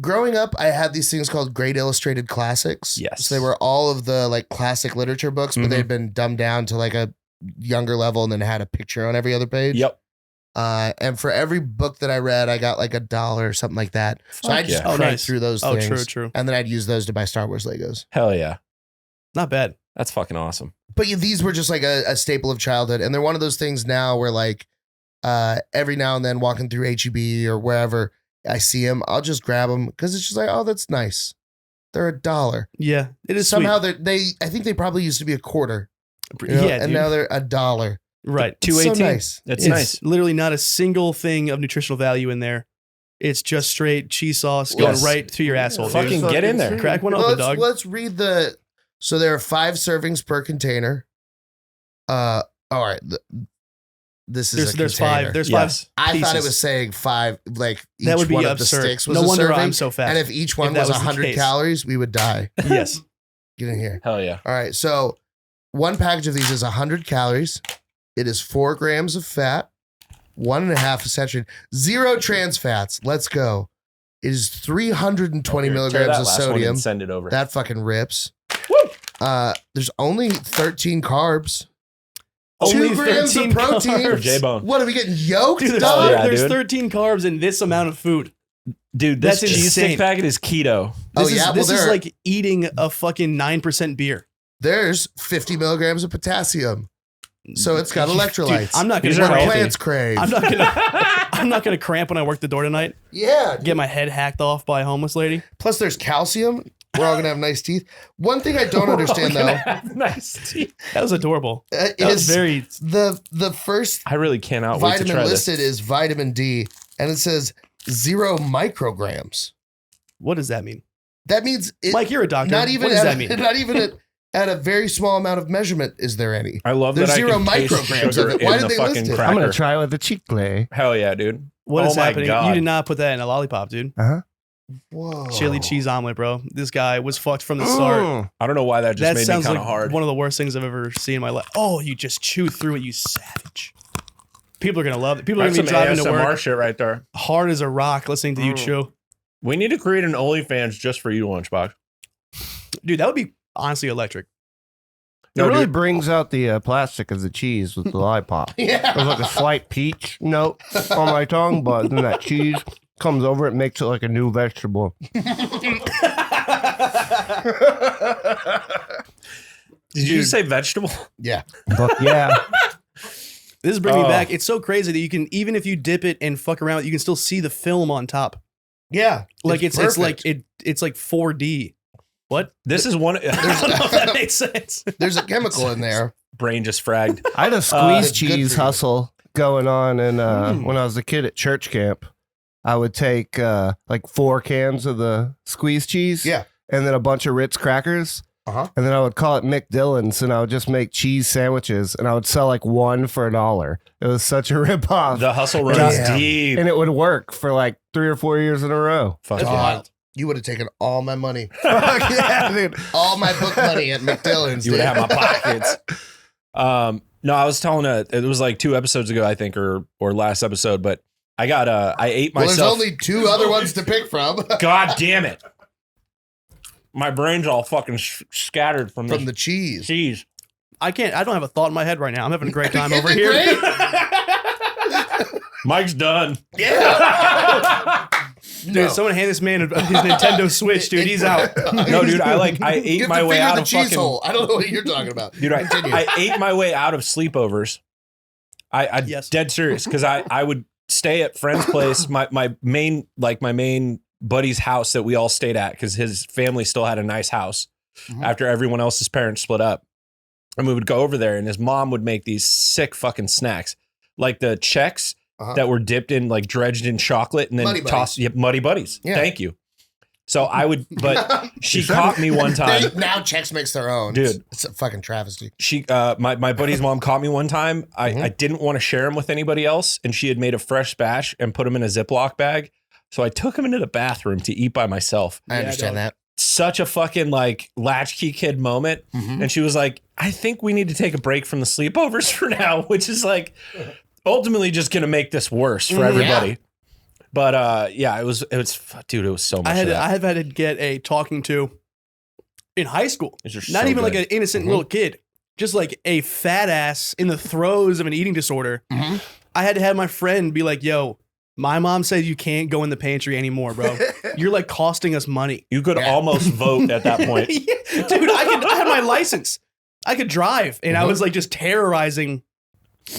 Growing up, I had these things called Great Illustrated Classics. Yes. So they were all of the like classic literature books, but Mhm. they'd been dumbed down to like a younger level and then had a picture on every other page. Yep. And for every book that I read, I got like $1 or something like that. So Fuck I just yeah. Oh, cranked nice. through those Oh, things. true. And then I'd use those to buy Star Wars Legos. Hell yeah. Not bad. That's fucking awesome. But yeah, these were just like a staple of childhood. And they're one of those things now where like every now and then walking through HEB or wherever I see them, I'll just grab them because it's just like, oh, that's nice. They're $1. Yeah, it is Somehow sweet. I think they probably used to be a quarter. You know? Yeah, And dude. now they're $1. Right. It's so 218. nice. It's It's nice. literally not a single thing of nutritional value in there. It's just straight cheese sauce going Yes. right to your asshole. dude. Fucking get in there. Crack one open, dog. Let's read so there are 5 servings per container. All right. This is There's a container. five. There's Yes. I thought it pieces. was saying 5, like each That would be one of the absurd. sticks was No a wonder serving. I'm so fat. And if each one that was was the 100 case. calories, we would die. Yes. Get in here. Hell yeah. All right. So one package of these is 100 calories. It is 4 grams of fat, 1.5 saturated, 0 trans fats. Let's go. It is 320 Here, tear milligrams that of last one and sodium. Send it over. That fucking rips. Woo! There's only 13 carbs. Only 2 grams of 13 protein. carbs. For J-Bone. What are we getting yoked? Dude, there's, dog? Yeah, there's dude. 13 carbs in this amount of food. Dude, this That's cheese insane. stick packet is keto. Oh, This is, yeah? Well, this is there- like eating a fucking 9% beer. There's 50 milligrams of potassium. So it's got electrolytes. Dude, I'm not These gonna are What healthy. plants crave. I'm not gonna cramp when I work the door tonight. Yeah. Get my head hacked off by a homeless lady. Plus, there's calcium. We're all gonna have nice teeth. One thing I don't understand though Nice teeth. That was adorable. That was is very. the first I really cannot wait to vitamin try listed this. is vitamin D, and it says 0 micrograms. What does that mean, That means it, Mike? You're a doctor. not even what does at, that mean? not even at at a very small amount of measurement. Is there any? I love There's that. zero I can taste micrograms sugar of it. Why in did the they list fucking it? cracker. I'm gonna try with the chicle. Hell yeah, dude. What is Oh my happening? God. You did not put that in a lollipop, dude. Uh-huh. Whoa. Chili cheese omelet, bro. This guy was fucked from the start. I don't know why that just That made me sounds kind like of hard. one of the worst things I've ever seen in my life. Oh, you just chew through it, you savage. People are gonna love it. People are That's gonna some be driving to ASMR work shit right there. hard as a rock listening to you chew. We need to create an OnlyFans just for you, Lunchboxx. Dude, that would be honestly electric. It really brings out the plastic of the cheese with the lollipop. Yeah. There's like a slight peach note on my tongue, but then that cheese comes over it, makes it like a new vegetable. Did you say vegetable? Yeah. Fuck yeah. This is bringing me Oh. back. It's so crazy that you can, even if you dip it and fuck around, you can still see the film on top. Yeah. Like it's like perfect. it's like 4D. What? This is one. I don't know if that makes sense. There's a chemical in there. Brain just fragged. I had a squeeze it's good cheese for you. hustle going on, and when I was a kid at church camp, I would take like 4 cans of the squeeze cheese, Yeah. and then a bunch of Ritz crackers, Uh-huh. and then I would call it McDillon's, and I would just make cheese sandwiches, and I would sell like one for $1. It was such a ripoff, The hustle runs Yeah. deep. and it would work for like 3 or 4 years in a row. Fuck That's yeah. wild. You would have taken all my money. Fuck yeah, dude. All my book money at McDillon's. You would dude. have my pockets. No, I was telling it was like 2 episodes ago, I think, or last episode, but I got I ate Well, there's myself. only 2 other ones to pick from. God damn it. My brain's all fucking scattered from From this the cheese. cheese. I don't have a thought in my head right now. I'm having a great time over Isn't it here. great? Mike's done. Yeah. Dude, someone hand this man his Nintendo Switch, dude. He's out. No, dude, I ate Give my the way finger out the of cheese fucking. hole. I don't know what you're talking about. Dude, Continue. I ate my way out of sleepovers. I Yes. dead serious because I would stay at friend's place, my main buddy's house that we all stayed at because his family still had a nice house after everyone else's parents split up, and we would go over there, and his mom would make these sick fucking snacks like the Chex that were dipped in like dredged in chocolate and then Muddy tossed. Yep, Muddy Buddies. Yeah. Thank you. So I would, but she caught me one time. Now Chex makes their own. Dude. It's a fucking travesty. She my buddy's mom caught me one time. I didn't want to share them with anybody else, and she had made a fresh batch and put them in a Ziploc bag. So I took them into the bathroom to eat by myself. I understand that. Such a fucking like latchkey kid moment. And she was like, I think we need to take a break from the sleepovers for now, which is like ultimately just gonna make this worse for everybody. Yeah. But yeah, it was dude, it was so much. I of that. have had to get a talking to in high school. These are Not so even like good. an innocent little kid, just like a fat ass in the throes of an eating disorder. I had to have my friend be like, yo, my mom said you can't go in the pantry anymore, bro. You're like costing us money. You could almost vote at that point. Yeah, dude, I had my license. I could drive, and I was like just terrorizing,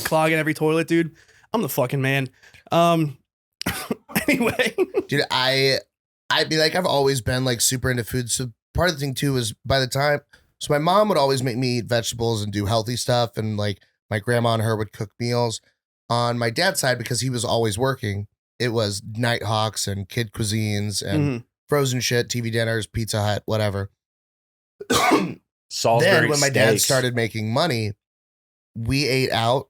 clogging every toilet, dude. I'm the fucking man. Anyway, Dude, I'd be like, I've always been like super into food. So part of the thing too is by the time, so my mom would always make me eat vegetables and do healthy stuff. And like my grandma and her would cook meals. On my dad's side, because he was always working, it was Nighthawks and kid cuisines and frozen shit, TV dinners, Pizza Hut, whatever. Salisbury Then when my dad steaks. started making money, we ate out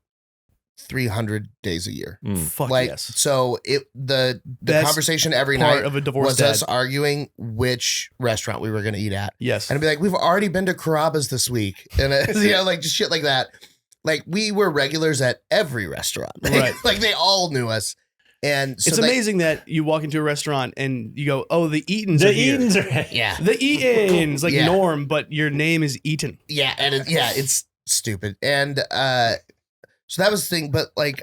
300 days a year. fuck Like, yes. so the Best conversation every Part night of a divorced was dad. us arguing which restaurant we were going to eat at. Yes. And I'd be like, we've already been to Carrabba's this week. And, you know, like just shit like that. Like we were regulars at every restaurant. Right. Like they all knew us. And so It's amazing that you walk into a restaurant and you go, oh, the Eatons The are here. Edens are Yeah. The Eatons, like Yeah. Norm, but your name is Eaton. Yeah. And it's stupid. And so that was the thing. But like,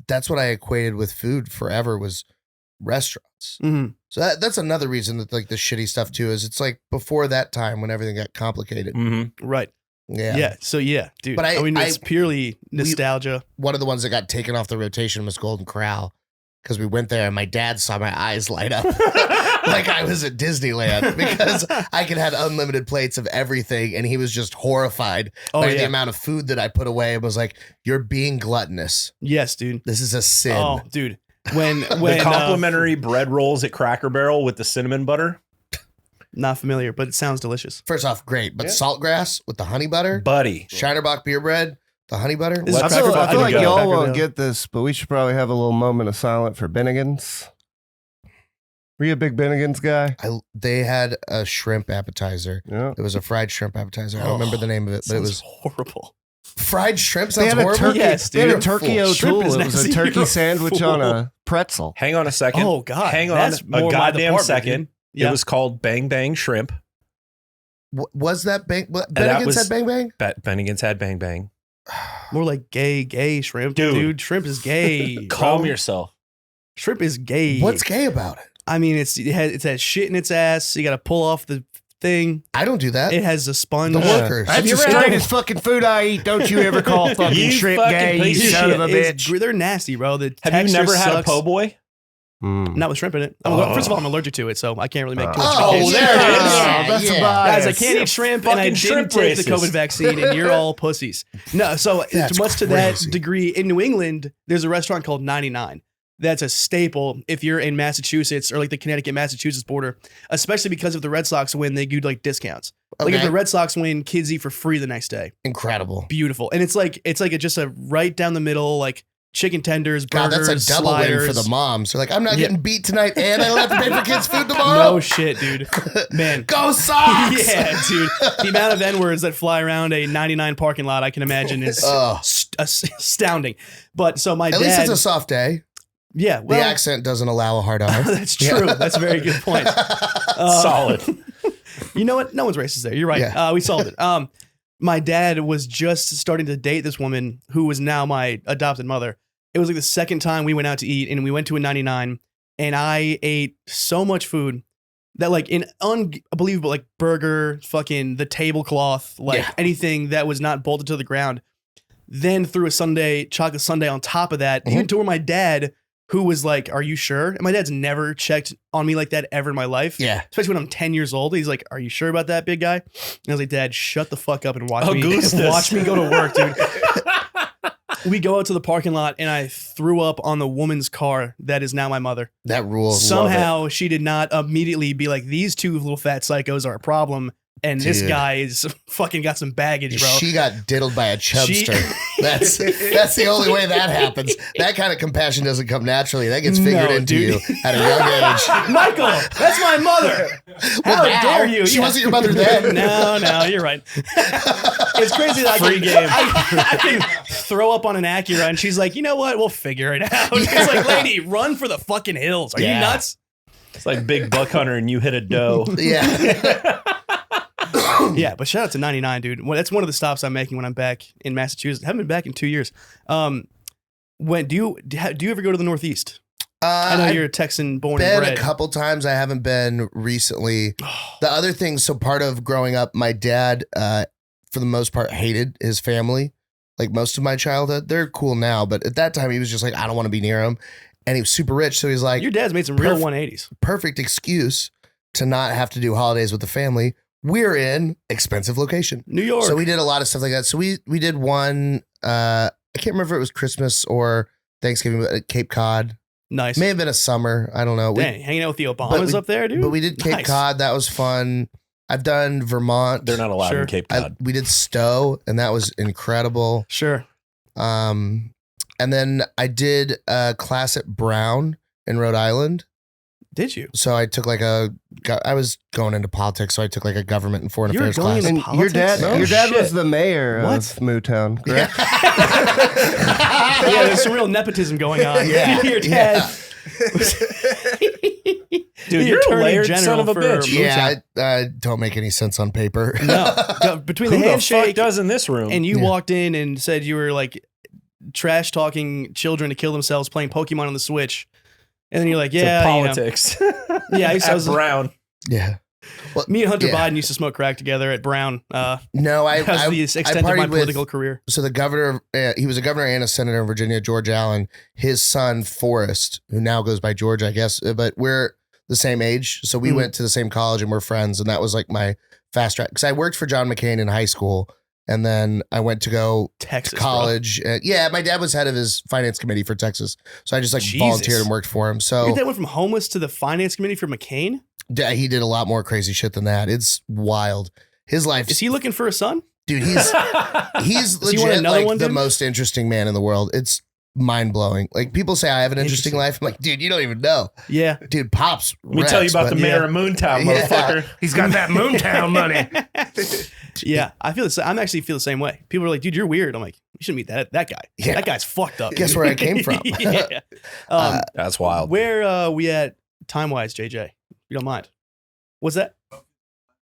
that's what I equated with food forever was restaurants. Mm-hmm. So that's another reason that like the shitty stuff too is it's like before that time when everything got complicated. Right. Yeah. Yeah. So yeah, dude. But I mean, it's purely nostalgia. One of the ones that got taken off the rotation was Golden Corral because we went there and my dad saw my eyes light up like I was at Disneyland because I could have unlimited plates of everything and he was just horrified by the amount of food that I put away and was like, "You're being gluttonous. Yes, dude. This is a sin." Oh, dude. When The complimentary bread rolls at Cracker Barrel with the cinnamon butter. Not familiar, but it sounds delicious. First off, great. But saltgrass with the honey butter, Buddy. Shinerbach beer bread, the honey butter. This is I Cracker feel Barrel. like Cracker y'all Barrel. won't get this, but we should probably have a little moment of silence for Bennigan's. Were you a big Bennigan's guy? They had a shrimp appetizer. Yeah. It was a fried shrimp appetizer. I don't remember the name of it, but it Sounds was horrible. fried shrimp. They Sounds had a horrible. turkey. Yes, they had a dude. turkey You're Shrimp O'Toole. is It was nasty. a turkey You're a sandwich on fool. a pretzel. Hang on a second. Oh God, Hang on. That's A more my goddamn department, second. dude. Yeah. It was called Bang Bang Shrimp. Was that Bang? that Bennigan's was- had Bang Bang? Bennigan's had Bang Bang. More like gay shrimp, Dude. Shrimp is gay. Calm bro. yourself. Shrimp is gay. What's gay about it? I mean, it has shit in its ass. You got to pull off the thing. I don't do that. It has a sponge. The workers. That's the That's just- straightest fucking food I eat. Don't you ever call fucking You shrimp fucking gay, you piece of son shit. of a bitch. They're nasty, bro. The Have you texture never had a sucks. po' boy? Not with shrimp in it. First of all, I'm allergic to it, so I can't really make too much. Oh, of a case. there it is. Oh, that's a bias. Guys, I can't eat shrimp, and I Fucking didn't shrimp take the racist. COVID vaccine, and you're all pussies. No, so That's much to that crazy. degree, in New England, there's a restaurant called 99. That's a staple if you're in Massachusetts or like the Connecticut-Massachusetts border, especially because if the Red Sox win, they do like discounts. Like if Okay. the Red Sox win, kids eat for free the next day. Incredible. Beautiful, and it's like just a right down the middle, like chicken tenders, God, burgers, that's a double sliders. win for the moms. They're like, I'm not Yeah. getting beat tonight, and I don't have to pay for kids' food tomorrow. No shit, dude. Man. Go Sox! Yeah, dude. The amount of N-words that fly around a 99 parking lot, I can imagine, is Oh. astounding. But so my At dad, least it's a soft day. yeah, The well, accent doesn't allow a hard R. that's true. That's a very good point. Solid. You know what? No one's racist there. You're right. Yeah. We solved it. My dad was just starting to date this woman who was now my adopted mother. It was like the second time we went out to eat, and we went to a 99, and I ate so much food that like an unbelievable like burger, fucking the tablecloth, like anything that was not bolted to the ground. Then threw a chocolate sundae on top of that, even to where my dad, who was like, "Are you sure?" And my dad's never checked on me like that ever in my life. Yeah. Especially when I'm 10 years old. He's like, "Are you sure about that, big guy?" And I was like, "Dad, shut the fuck up and watch me Augustus. watch me go to work, dude." We go out to the parking lot, and I threw up on the woman's car that is now my mother. That rules. Somehow she did not immediately be like, "These two little fat psychos are a problem," and this Dude. guy is fucking got some baggage, bro. She got diddled by a She- chubster. That's the only way that happens. That kind of compassion doesn't come naturally. That gets figured No, into dude. you at a young age. Michael, that's my mother. How now, dare you? she Yeah. wasn't your mother then. No, you're right. It's crazy that Free game. I can throw up on an Acura, and she's like, "You know what? We'll figure it out." It's like, lady, run for the fucking hills. Are you Yeah. nuts? It's like Big Buck Hunter and you hit a doe. Yeah. Yeah, but shout out to 99, dude. Well, that's one of the stops I'm making when I'm back in Massachusetts. I haven't been back in 2 years. When do you ever go to the Northeast? I know you're a Texan born and Been bred. a couple times. I haven't been recently. The other thing, so part of growing up, my dad, for the most part, hated his family. Like most of my childhood, they're cool now, but at that time, he was just like, I don't want to be near him. And he was super rich, so he's like, Your dad's made some real Perf- 180s. perfect excuse to not have to do holidays with the family. We're in expensive location. New York. So we did a lot of stuff like that. So we did one, I can't remember if it was Christmas or Thanksgiving, but at Cape Cod. nice. May have been a summer. I don't know. Dang, hanging out with the Obamas we- up there, dude. But we did Cape Nice. Cod. That was fun. I've done Vermont. They're not allowed Sure. in Cape Cod. We did Stowe, and that was incredible. Sure. And then I did a class at Brown in Rhode Island. Did you? So I took I was going into politics, so I took like a government and foreign You were affairs going class. into And your dad, Politics? your dad Oh, shit. was the mayor What? of Mootown, correct? Yeah, there's some real nepotism going on. Yeah, Your dad. Dude, The you're a attorney layered general son of a for bitch. Yeah, don't make any sense on paper. No. Between Who the the fuck handshake does in this room? and you Yeah. walked in and said you were like trash talking children to kill themselves playing Pokemon on the Switch. And then you're like, It's yeah, you know. politics. Yeah, I At was Brown. Yeah. Me and Hunter Yeah. Biden used to smoke crack together at Brown. No, That was the extent of my partied with- political career. So the governor, he was a governor and a senator in Virginia, George Allen. His son, Forrest, who now goes by George, I guess, but we're the same age. So we Mhm. went to the same college and we're friends. And that was like my fast track. Because I worked for John McCain in high school. And then I went to go Texas, to bro. college. Yeah, my dad was head of his finance committee for Texas. So I just like Jesus. volunteered and worked for him. Your So, dad went from homeless to the finance committee for McCain? He did a lot more crazy shit than that. It's wild. His life. Is he looking for a son? Dude, he's legit like the most interesting man in the world. It's mind blowing. Like people say I have an interesting life. I'm like, dude, you don't even know. Yeah. Dude, Pops. Let me tell you about the mayor of Moontown, motherfucker. He's got that Moontown money. Yeah, I feel the same. I'm actually feel the same way. People are like, dude, you're weird. I'm like, you shouldn't meet that guy. Yeah. That guy's fucked up. Guess where I came from. Yeah. That's wild. Where we at time-wise, JJ? If you don't mind. What's that?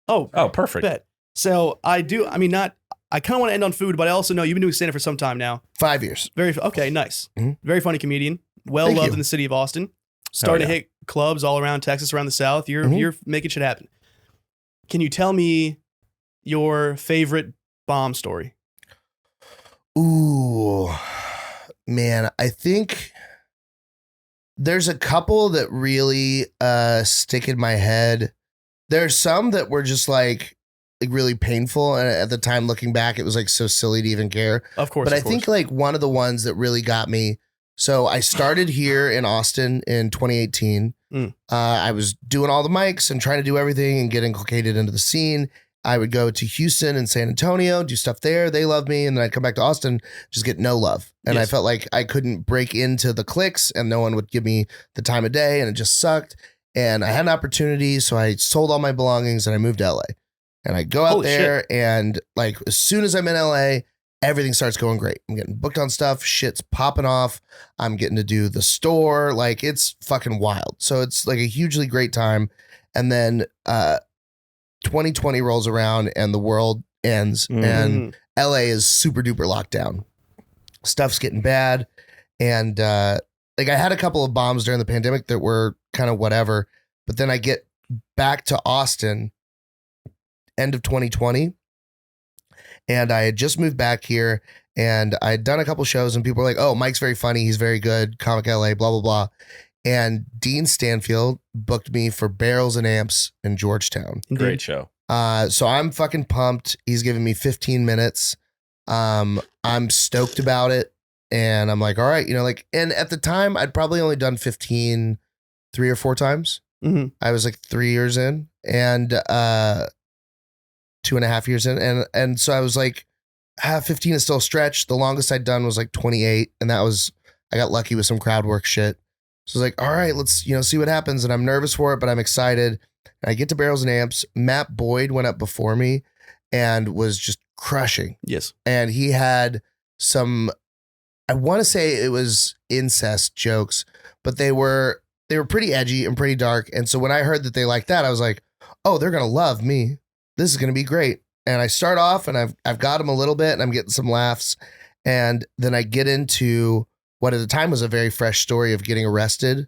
Oh, perfect. Bet. So I kind of want to end on food, but I also know you've been doing stand-up for some time now. 5 years. Okay, nice. Mm-hmm. Very funny comedian. Well Thank loved you. in the city of Austin. Starting to hit clubs all around Texas, around the South. You're making shit happen. Can you tell me your favorite bomb story? Ooh, man, I think there's a couple that really stick in my head. There's some that were just like really painful, and at the time looking back, it was like so silly to even care. Of course, but I think like one of the ones that really got me. So I started here in Austin in 2018. I was doing all the mics and trying to do everything and get inculcated into the scene. I would go to Houston and San Antonio, do stuff there. They loved me. And then I'd come back to Austin, just get no love. And I felt like I couldn't break into the cliques and no one would give me the time of day. And it just sucked. And I had an opportunity. So I sold all my belongings and I moved to LA. And I go out there and like as soon as I'm in LA, everything starts going great. I'm getting booked on stuff. Shit's popping off. I'm getting to do the store. Like it's fucking wild. So it's like a hugely great time. And then 2020 rolls around and the world ends and LA is super duper locked down. Stuff's getting bad. And like I had a couple of bombs during the pandemic that were kind of whatever. But then I get back to Austin end of 2020. And I had just moved back here and I had done a couple shows and people were like, oh, Mike's very funny. He's very good. Comic LA, blah, blah, blah. And Dean Stanfield booked me for Barrels and Amps in Georgetown. Great show. So I'm fucking pumped. He's giving me 15 minutes. I'm stoked about it. And I'm like, all right, like, and at the time I'd probably only done 15, 3 or 4 times. I was like 3 years in and 2.5 years in. And so I was like, 15 is still a stretch. The longest I'd done was like 28. And that was, I got lucky with some crowd work shit. So I was like, all right, let's, see what happens. And I'm nervous for it, but I'm excited. And I get to Barrels and Amps. Matt Boyd went up before me and was just crushing. Yes. And he had some, I want to say it was incest jokes, but they were pretty edgy and pretty dark. And so when I heard that they liked that, I was like, oh, they're going to love me. This is going to be great. And I start off and I've got them a little bit and I'm getting some laughs. And then I get into what at the time was a very fresh story of getting arrested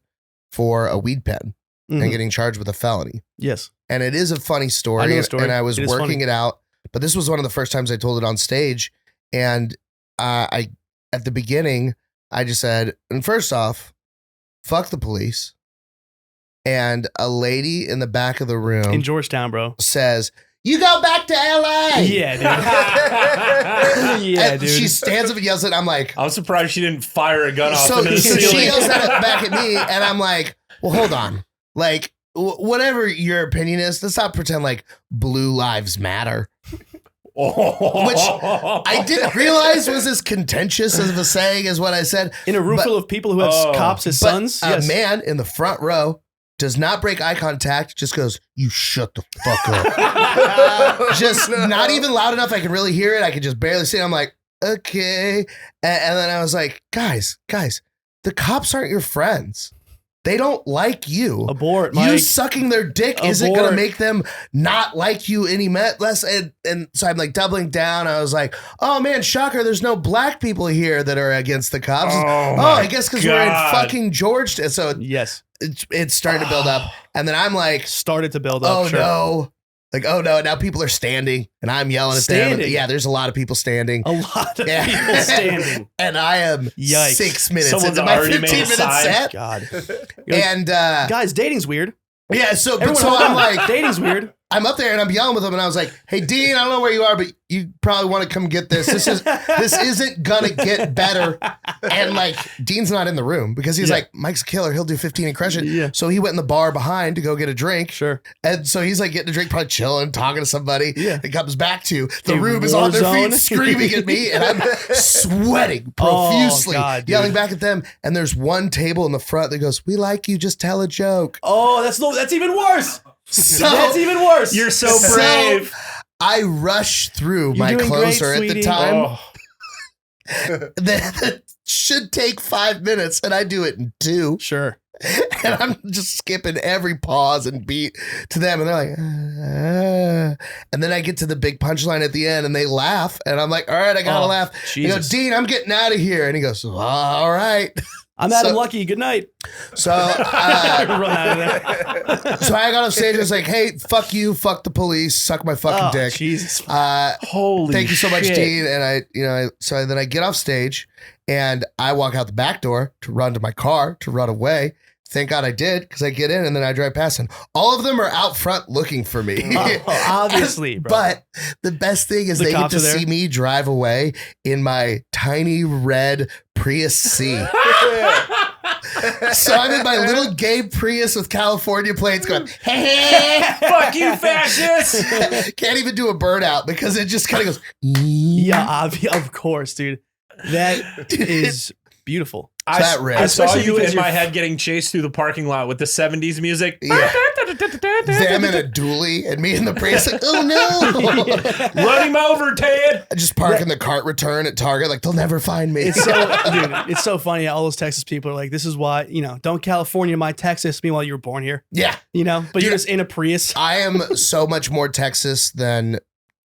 for a weed pen and getting charged with a felony. Yes. And it is a funny story. I know the story. And I was It is working funny. it out, but this was one of the first times I told it on stage. And I, at the beginning, I just said, and first off, fuck the police. And a lady in the back of the room In Georgetown, bro. says, you go back to LA. Yeah, dude. Yeah, And dude. she stands up and yells at it. I'm like, I'm surprised she didn't fire a gun off so into the she ceiling. yells at it back at me. And I'm like, well, hold on. Like, whatever your opinion is, let's not pretend like blue lives matter. Which I didn't realize was as contentious of a saying as what I said. In a room But- full of people who have cops as But sons. a Yes. man in the front row does not break eye contact, just goes, you shut the fuck up. Just not even loud enough I could really hear it. I could just barely see it. I'm like, okay. And then I was like, guys, the cops aren't your friends. They don't like you. Abort, You Mike. sucking their dick isn't going Abort. to make them not like you any less. And so I'm like doubling down. I was like, oh man, shocker. There's no black people here that are against the cops. Oh, I guess because we're in God. fucking Georgetown. So Yes. it's starting to build up. And then I'm like, Started to build up. oh sure. no. Like, oh no, now people are standing and I'm yelling at them. Standing? Yeah, there's a lot of people standing. A lot of Yeah. people standing. And I am Yikes. 6 minutes Someone's into my already 15 made a minute sign. set. God. And guys, dating's weird. yeah, so, but Everyone so hold I'm on. like, dating's weird. I'm up there and I'm yelling with him, and I was like, "Hey, Dean, I don't know where you are, but you probably want to come get this. This isn't gonna get better." And like, Dean's not in the room because he's like, "Mike's a killer. He'll do 15 and crush it." Yeah. So he went in the bar behind to go get a drink. Sure. And so he's like getting a drink, probably chilling, talking to somebody. Yeah. And comes back to the A room is war on their zone. feet, screaming at me, and I'm sweating profusely, Oh, God, dude. yelling back at them. And there's one table in the front that goes, "We like you. Just tell a joke." Oh, that's even worse. So That's even worse. You're so brave. I rush through You're my doing closer great, at the sweetie. time. Oh. That should take 5 minutes, and I do it in 2. Sure. And I'm just skipping every pause and beat to them, and they're like, and then I get to the big punchline at the end, and they laugh, and I'm like, all right, I gotta Oh, laugh. You know, Jesus. Dean, I'm getting out of here, and he goes, all right. I'm Adam So- Lucky. Good night. So, Run out of there. so I got off stage and was like, hey, fuck you, fuck the police, suck my fucking Oh, dick. Jesus. Holy Thank you so much, shit. Dean. And so then I get off stage and I walk out the back door to run to my car to run away. Thank God I did, because I get in and then I drive past, and all of them are out front looking for me. Oh, obviously, bro. But the best thing is The they get cops to are there? see me drive away in my tiny red Prius C. So I'm in my little gay Prius with California plates going, hey, Fuck you, fascists. can't even do a burnout because it just kind of goes, Yeah, of course, dude. That is beautiful. that rip. I saw Especially you because in my you're- head getting chased through the parking lot with the 70s music. Yeah. Them in a dually and me in the Prius like, oh no. Run him over, Ted. I just park in the cart return at Target like they'll never find me. It's so, dude, it's so funny. How all those Texas people are like, this is why, don't California my Texas. Meanwhile, you were born here, Yeah. but you're Dude, just in a Prius. I am so much more Texas than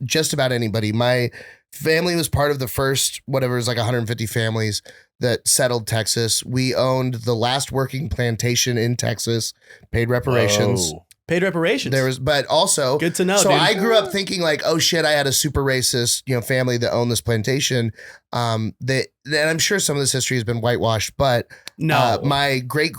just about anybody. My family was part of the first, whatever, it was like 150 families that settled Texas. We owned the last working plantation in Texas, paid reparations. Oh. Paid reparations. There was, but also Good to know, So dude. I grew up thinking like, oh shit, I had a super racist, family that owned this plantation. And I'm sure some of this history has been whitewashed, but No. my great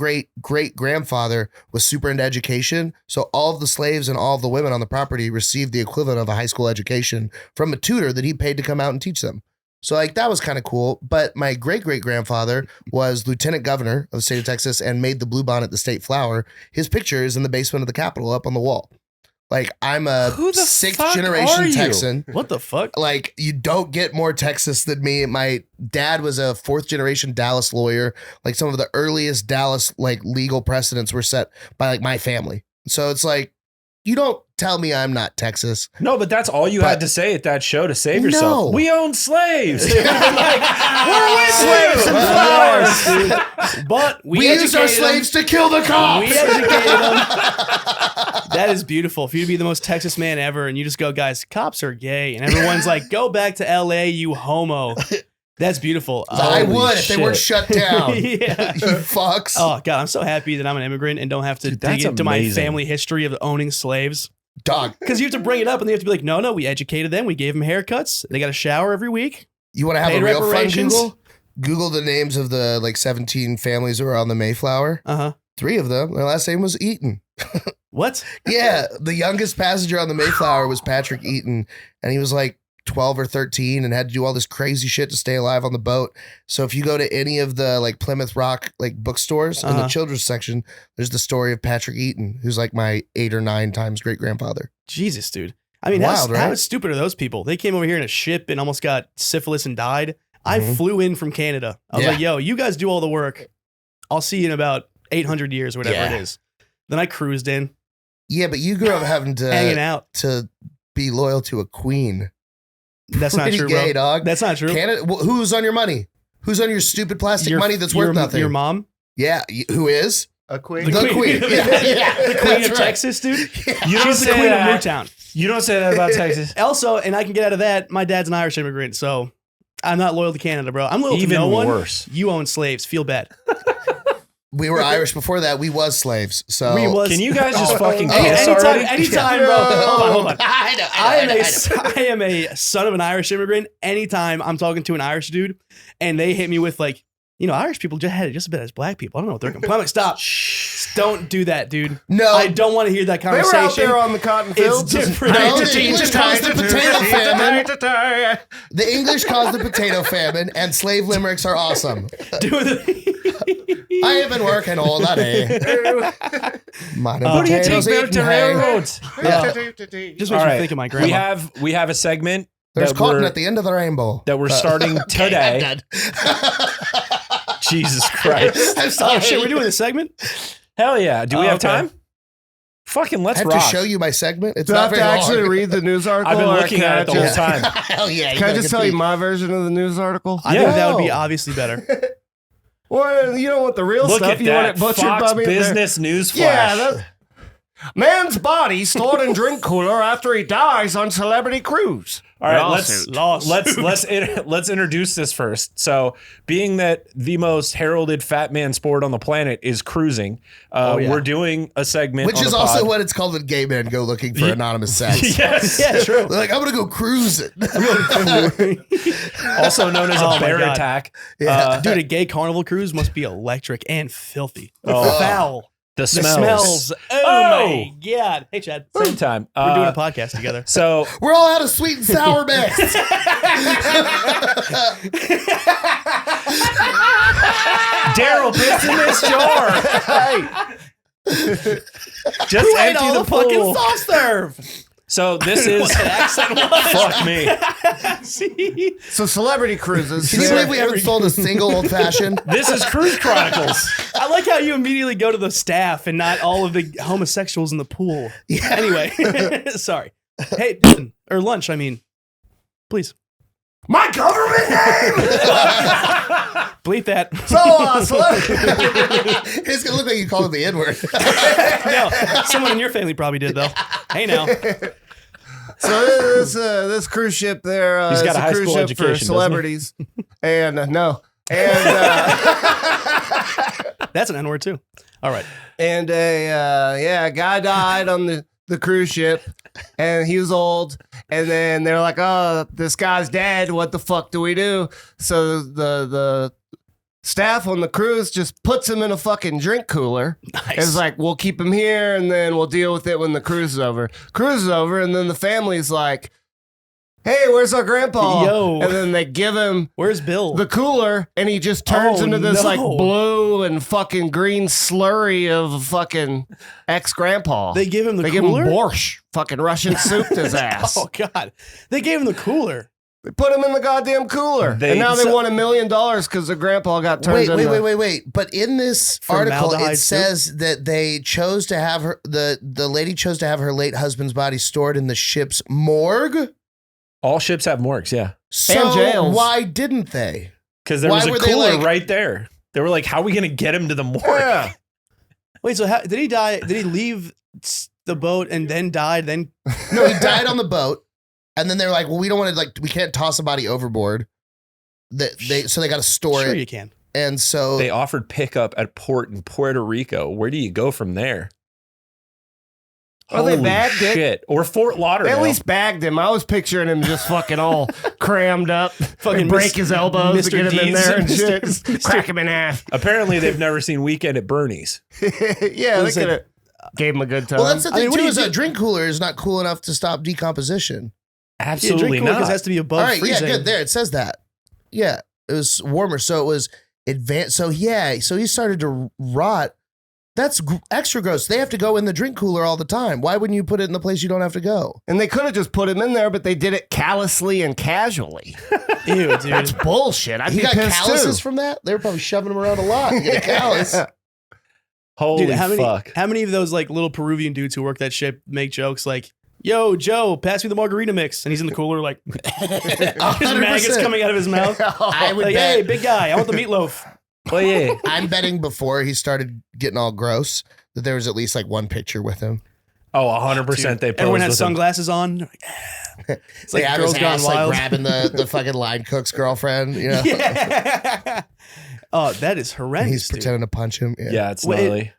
grandfather was super into education. So all of the slaves and all of the women on the property received the equivalent of a high school education from a tutor that he paid to come out and teach them. So like that was kind of cool. But my great grandfather was lieutenant governor of the state of Texas and made the bluebonnet the state flower. His picture is in the basement of the Capitol up on the wall. Like I'm a Who the sixth fuck are generation you? Texan. What the fuck? Like you don't get more Texas than me. My dad was a 4th generation Dallas lawyer. Like some of the earliest Dallas like legal precedents were set by like my family. So it's like, you don't tell me I'm not Texas. No, but that's all you But- had to say at that show to save yourself. No. We own slaves. We're with slaves and flowers, dude. But we used our educated them. slaves to kill the cops. We educated them. That is beautiful. For you to be the most Texas man ever, and you just go, guys, cops are gay, and everyone's like, go back to L.A., you homo. That's beautiful. I Holy would if they weren't shit. shut down. Yeah. You fucks. Oh God, I'm so happy that I'm an immigrant and don't have to Dude, dig that's into my amazing. family history of owning slaves. Dog, Because you have to bring it up, and they have to be like, no, we educated them. We gave them haircuts. They got a shower every week. you want to have Paid a real fun reparations. Google? Google the names of the like 17 families who were on the Mayflower. Uh huh. 3 of them, their last name was Eaton. What? Yeah, the youngest passenger on the Mayflower was Patrick Eaton, and he was like 12 or 13 and had to do all this crazy shit to stay alive on the boat. So if you go to any of the like Plymouth Rock like bookstores in the Uh-huh. children's section, there's the story of Patrick Eaton, who's like my 8 or 9 times great grandfather. Jesus, dude. I mean, Wild, how right? stupid are those people? They came over here in a ship and almost got syphilis and died. I Mhm. flew in from Canada. I was Yeah. like, yo, you guys do all the work. I'll see you in about 800 years or whatever Yeah. it is. Then I cruised in, Yeah, but you grew up having hanging to out. be loyal to a queen. That's not Pretty true, gay, bro. dog. That's not true. Canada, who's on your money? Who's on your stupid plastic money that's worth nothing? Your mom? Yeah, who is? A queen. The queen. the Yeah, queen that's of right. Texas, dude. You don't She's the say queen of that. Newtown. You don't say that about Texas. Also, and I can get out of that, my dad's an Irish immigrant, so I'm not loyal to Canada, bro. I'm loyal Even to no one. worse. You own slaves. Feel bad. We were Irish before that. We was slaves. So We was. Can you guys just fucking oh, piss anytime, already? anytime, bro. Hold on. I know. I am a son of an Irish immigrant. Anytime I'm talking to an Irish dude and they hit me with like, Irish people just had it just as bad as black people. I don't know what they're complaining. I'm like, stop. Don't do that, dude. No. I don't want to hear that They were conversation. out there on the cotton fields. It's different. No, the English caused the potato famine. famine. The English caused the potato famine, and slave limericks are awesome. I have been working all that day. Mining What do you potatoes, take back eating to hay. railroads? Just All makes me right. think of my grandma. We have a segment There's that cotton we're, at the end of the rainbow. that we're starting today. Jesus Christ. I'm sorry. Oh shit, we're doing a segment. Hell yeah. Do we have okay. time? Fucking I let's have rock. to show you my segment. It's Do I not have to very actually long. read the news article? I've been or looking can at I it the whole just- time. Hell yeah! Can I just tell you my version of the news article? I think that would be No. obviously better. Or you don't want the real Look stuff. at You want that it butchered Fox by me. Business News Flash. Yeah. Man's body stored in drink cooler after he dies on celebrity cruise. All right, Lawsuit. let's introduce this first. So, being that the most heralded fat man sport on the planet is cruising, yeah. we're doing a segment, Which on is the also pod. what it's called when gay men go looking for anonymous sex. Yes, Yeah, true. They're like, I'm gonna go cruising. also known as Oh a my bear God. attack. Dude, a gay carnival cruise must be electric and filthy. Oh. Foul. The The smells. smells. Oh, my God. Hey, Chad. Same time. We're doing a podcast together. So We're all out of sweet and sour mix. Daryl, piss in this jar. Just Who ate empty all the the fucking pool. soft serve? So this is fuck me. See? So celebrity cruises. Can you believe we haven't sold a single old fashioned? This is Cruise Chronicles. I like how you immediately go to the staff and not all of the homosexuals in the pool. Yeah. Anyway, sorry. Hey, listen, or lunch, I mean. Please. My government name. Bleep that. So celebrity. It's gonna look like you called it the N-word. No, someone in your family probably did, though. Hey, now. So this cruise ship there. He's got it's a high cruise school ship education, for doesn't he? celebrities, and no, and That's an N-word, too. All right. and a guy died on the cruise ship, and he was old, and then they're like, oh, this guy's dead. What the fuck do we do? So the staff on the cruise just puts him in a fucking drink cooler. Nice. It's like, we'll keep him here and then we'll deal with it when the cruise is over. Cruise is over, and then the family's like, hey, where's our grandpa? Yo. And then they give him Where's Bill? the cooler, and he just turns Oh, into this no. like blue and fucking green slurry of fucking ex-grandpa. They give him the They cooler? give him borscht, fucking Russian soup to his ass. Oh, God. They gave him the cooler. They put him in the goddamn cooler. and now they won $1 million because their grandpa got turned into... Wait. But in this article, Formaldehyde it says that they chose to have her, the lady chose to have her late husband's body stored in the ship's morgue. All ships have morgues, yeah. So And jails. why didn't they? Because there Why was a were they cooler like- right there. They were like, how are we going to get him to the morgue? Yeah. Wait, so did he die? Did he leave the boat and then died? Then No, he died on the boat, and then they're like, "Well, we don't want to we can't toss a body overboard." So they got to store sure it, you can. and so They offered pickup at port in Puerto Rico. Where do you go from there? Well, they Holy bagged it. shit. Or Fort They Lauderdale. at least bagged him. I was picturing him just fucking all crammed up, Fucking break Mis- his elbows to Mr. get him in Deeds. there and Mr. shit. Just crack him in half. Apparently, they've never seen Weekend at Bernie's. Yeah, they Listen, could have gave him a good time. well, that's the I thing mean, what too. do you Is a do? drink cooler is not cool enough to stop decomposition. Absolutely drink cooler not. because it has to be above All right, freezing. yeah, good. There, it says that. Yeah, it was warmer, so it was advanced. So yeah, so he started to rot. That's extra gross. They have to go in the drink cooler all the time. Why wouldn't you put it in the place you don't have to go? And they could have just put him in there, but they did it callously and casually. Ew, dude. That's bullshit. I'd He be got pissed calluses too. from that. They were probably shoving him around a lot. You get a callus. Holy Dude, fuck. how many of those like little Peruvian dudes who work that ship make jokes like, "Yo, Joe, pass me the margarita mix," and he's in the cooler like, his maggots 100%. coming out of his mouth. I would Like, bet. hey, big guy, I want the meatloaf. Oh, yeah. I'm betting before he started getting all gross that there was at least like one picture with him. Oh, 100% they posed Everyone has with him. sunglasses on. They're like, it's like They have girls his gone ass, like wild. grabbing the fucking line cook's girlfriend. You know, Yeah. Oh, that is and horrendous. he's dude. pretending to punch him. Yeah, it's Wait, gnarly.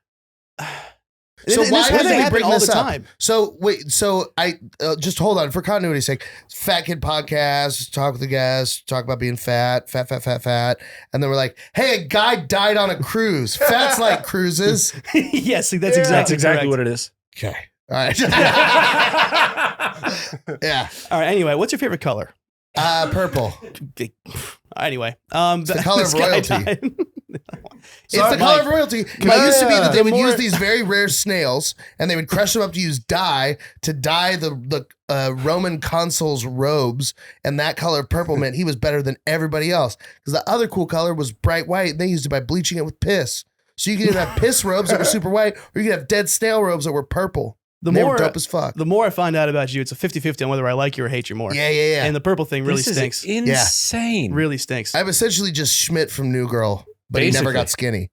So And why this did would we happen bring all this the up? time. So wait, so I just hold on for continuity's sake. Fat Kid Podcast, talk with the guests, talk about being fat, and then we're like, hey, a guy died on a cruise. Fat's like cruises. Yes, that's That's exactly exactly correct. what it is. Okay, all right. Yeah, All right. Anyway, what's your favorite color? purple. Anyway, the color this of guy royalty. died. It's the color of royalty. It used to be that they would more- use these very rare snails and they would crush them up to use dye to dye the Roman consul's robes, and that color purple meant he was better than everybody else because the other cool color was bright white. And they used it by bleaching it with piss. So you could either have piss robes that were super white, or you could have dead snail robes that were purple. The And they more were dope as fuck. the more I find out about you, it's a 50-50 on whether I like you or hate you more. Yeah. And the purple thing really This stinks. is insane. Really stinks. I'm essentially just Schmidt from New Girl, but he never Basically. got skinny.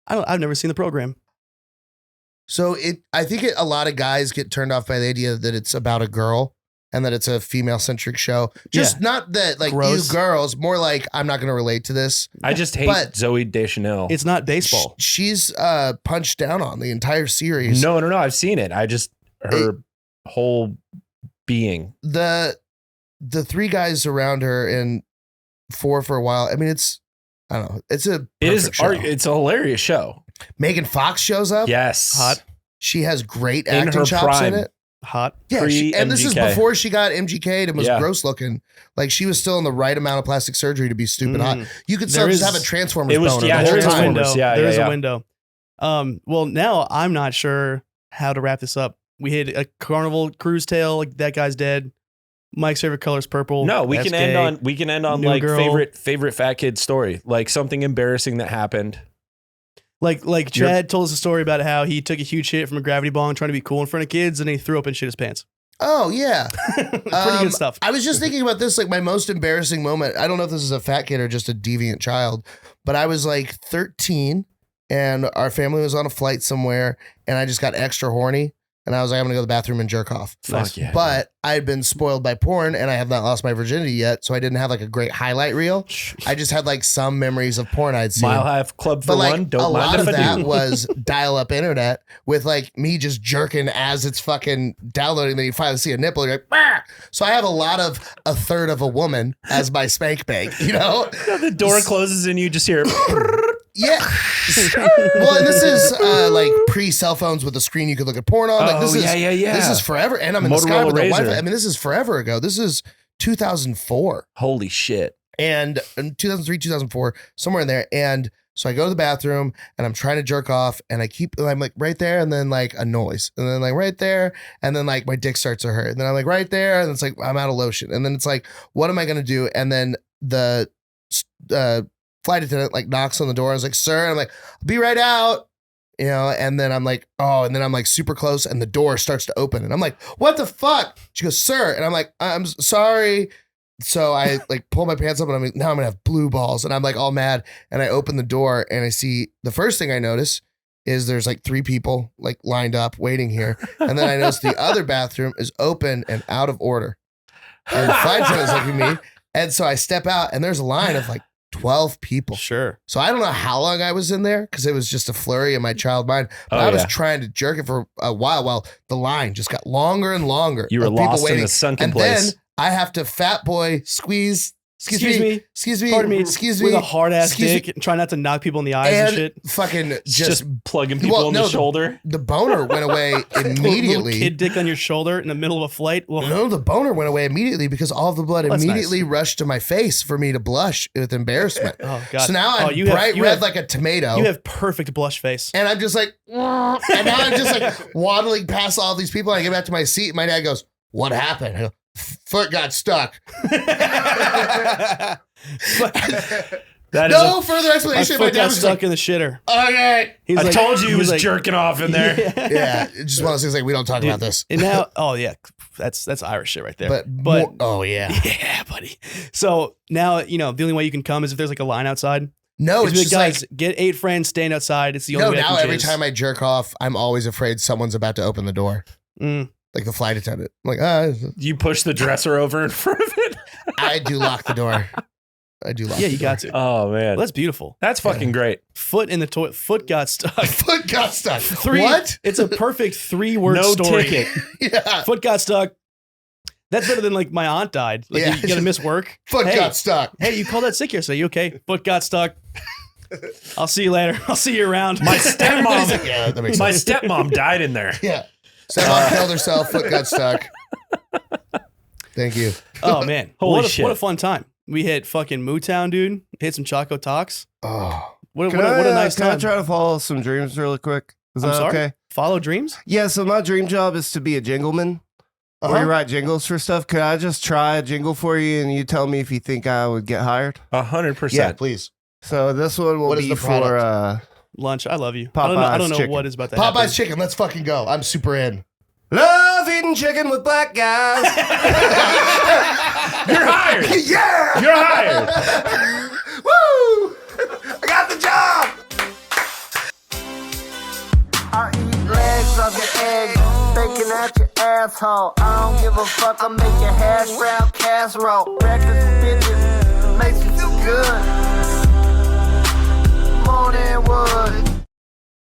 I've never seen the program. So I think a lot of guys get turned off by the idea that it's about a girl and that it's a female centric show. Just not that like Gross. you girls, more like I'm not going to relate to this. I just hate But- Zoe Deschanel. It's not baseball. She's punched down on the entire series. No. I've seen it. I just her whole being. The three guys around her and four for a while. I mean, I don't know. It's a It is. perfect show. It's a hilarious show. Megan Fox shows up. Yes. Hot. She has great In acting her chops prime. in it. Hot. Yeah, and this is Pre-MGK. before she got MGK'd and was Yeah. gross looking. Like she was still in the right amount of plastic surgery to be stupid hot. You could still There just is- have a Transformers It was- boner. yeah, the there whole is a There's a time. window. window. Yeah, There is yeah. a window. Well, now I'm not sure how to wrap this up. We hit a Carnival cruise tale. Like that guy's dead. Mike's favorite color is purple. No, we That's can end gay. on New like girl. favorite fat kid story, like something embarrassing that happened. Like Chad told us a story about how he took a huge hit from a gravity bong trying to be cool in front of kids, and he threw up and shit his pants. Oh yeah. Pretty good stuff. I was just thinking about this, like my most embarrassing moment. I don't know if this is a fat kid or just a deviant child, but I was like 13 and our family was on a flight somewhere and I just got extra horny and I was like, I'm gonna go to the bathroom and jerk off. Fuck yeah. But I had been spoiled by porn and I have not lost my virginity yet, so I didn't have like a great highlight reel. I just had like some memories of porn I'd seen. Mile High Club for But like one. a Don't lot mind of if I that do. was dial-up internet with like me just jerking as it's fucking downloading. Then you finally see a nipple. You're like, bah! So I have a lot of a third of a woman as my spank bank. You know? The door closes and you just hear. Yeah. Well, and this is like pre-cell phones with a screen you could look at porn on. Like this Oh, is yeah. This is forever, and I'm in the sky Motorola with the Razr. Wi-Fi. I mean, this is forever ago. This is 2004. Holy shit. And in 2003, 2004, somewhere in there. And so I go to the bathroom and I'm trying to jerk off and I'm like right there and then like a noise and then like right there and then like my dick starts to hurt and then I'm like right there and it's like I'm out of lotion and then it's like what am I going to do? And then the flight attendant like knocks on the door. I was like, sir, and I'm like, I'll be right out. You know, and then I'm like, oh, and then I'm like super close and the door starts to open and I'm like, what the fuck? She goes, sir. And I'm like, I'm sorry. So I like pull my pants up and I'm like, now I'm gonna have blue balls. And I'm like all mad. And I open the door and I see the first thing I notice is there's like 3 people like lined up waiting here. And then I notice the other bathroom is open and out of order. And the flight attendant's looking at me. And so I step out and there's a line of like 12 people. Sure. So I don't know how long I was in there because it was just a flurry in my child mind. But Oh, I was yeah. trying to jerk it for a while the line just got longer and longer. You were of people lost in waiting. a sunken And place. then I have to fat boy squeeze. Excuse me. Excuse me. Pardon me. Excuse me. With a hard ass Excuse me. dick, and try not to knock people in the eyes and, And shit. fucking Just just plugging people Well, in no, the shoulder. the boner went away Little immediately. kid dick on your shoulder in the middle of a flight. Well, No, the boner went away immediately because all of the blood That's immediately rushed to my face for me to blush with embarrassment. oh god. So now I'm you bright you red have, like a tomato. you have perfect blush face. And I'm just like, and now I'm just like waddling past all these people. I get back to my seat. And my dad goes, "What happened?" I go, "Foot got stuck." That is No a- further My explanation. My foot dad got was just stuck like, in the shitter. "Okay." He's I like- told you he he's was like- jerking off in there. Yeah, it's just one of those things like we don't talk about this. And now, oh yeah, that's Irish shit right there. But oh yeah, yeah, buddy. So now the only way you can come is if there's like a line outside. no, it's It's just guys, like get 8 friends, stand outside. It's the only no. way. I Now can every jizz. time I jerk off, I'm always afraid someone's about to open the door, like the flight attendant. I'm like, You push the dresser over in front of it. I do lock the door. I do lock Yeah, the you door. got to. Oh man, Well, that's beautiful. that's fucking great. Foot in the toilet. Foot got stuck. Foot got stuck. Three. What? It's a perfect 3-word No story. ticket. Yeah. Foot got stuck. That's better than like my aunt died. Like Yeah. you gotta miss work. Foot Hey, got stuck. Hey, you called that sick yesterday. You okay? Foot got stuck. I'll see you later. I'll see you around. My stepmom, Yeah, that makes my sense. stepmom died in there. Yeah. Stepmom killed herself. Foot got stuck. Thank you. Oh man. Holy what shit. What a fun time. We hit fucking Mootown, dude. Hit some Choco Talks. Oh. What a Can I, nice can I time. try to follow some dreams really quick? Is I'm that sorry? okay? Follow dreams? Yeah, so my dream job is to be a jingleman. Where you write jingles for stuff. Could I just try a jingle for you and you tell me if you think I would get hired? 100%. Yeah, please. So this one will What is be the for product? Lunch. I love you. Popeye's I don't know chicken. what is about to Popeye's happen. chicken. Let's fucking go. I'm super in. love eating chicken with black guys. You're hired. Yeah. You're hired. Woo! I got the job. I eat legs of your eggs, bacon at your asshole. I don't give a fuck, I'm making hash brown casserole. Breakfast bitches makes me feel good.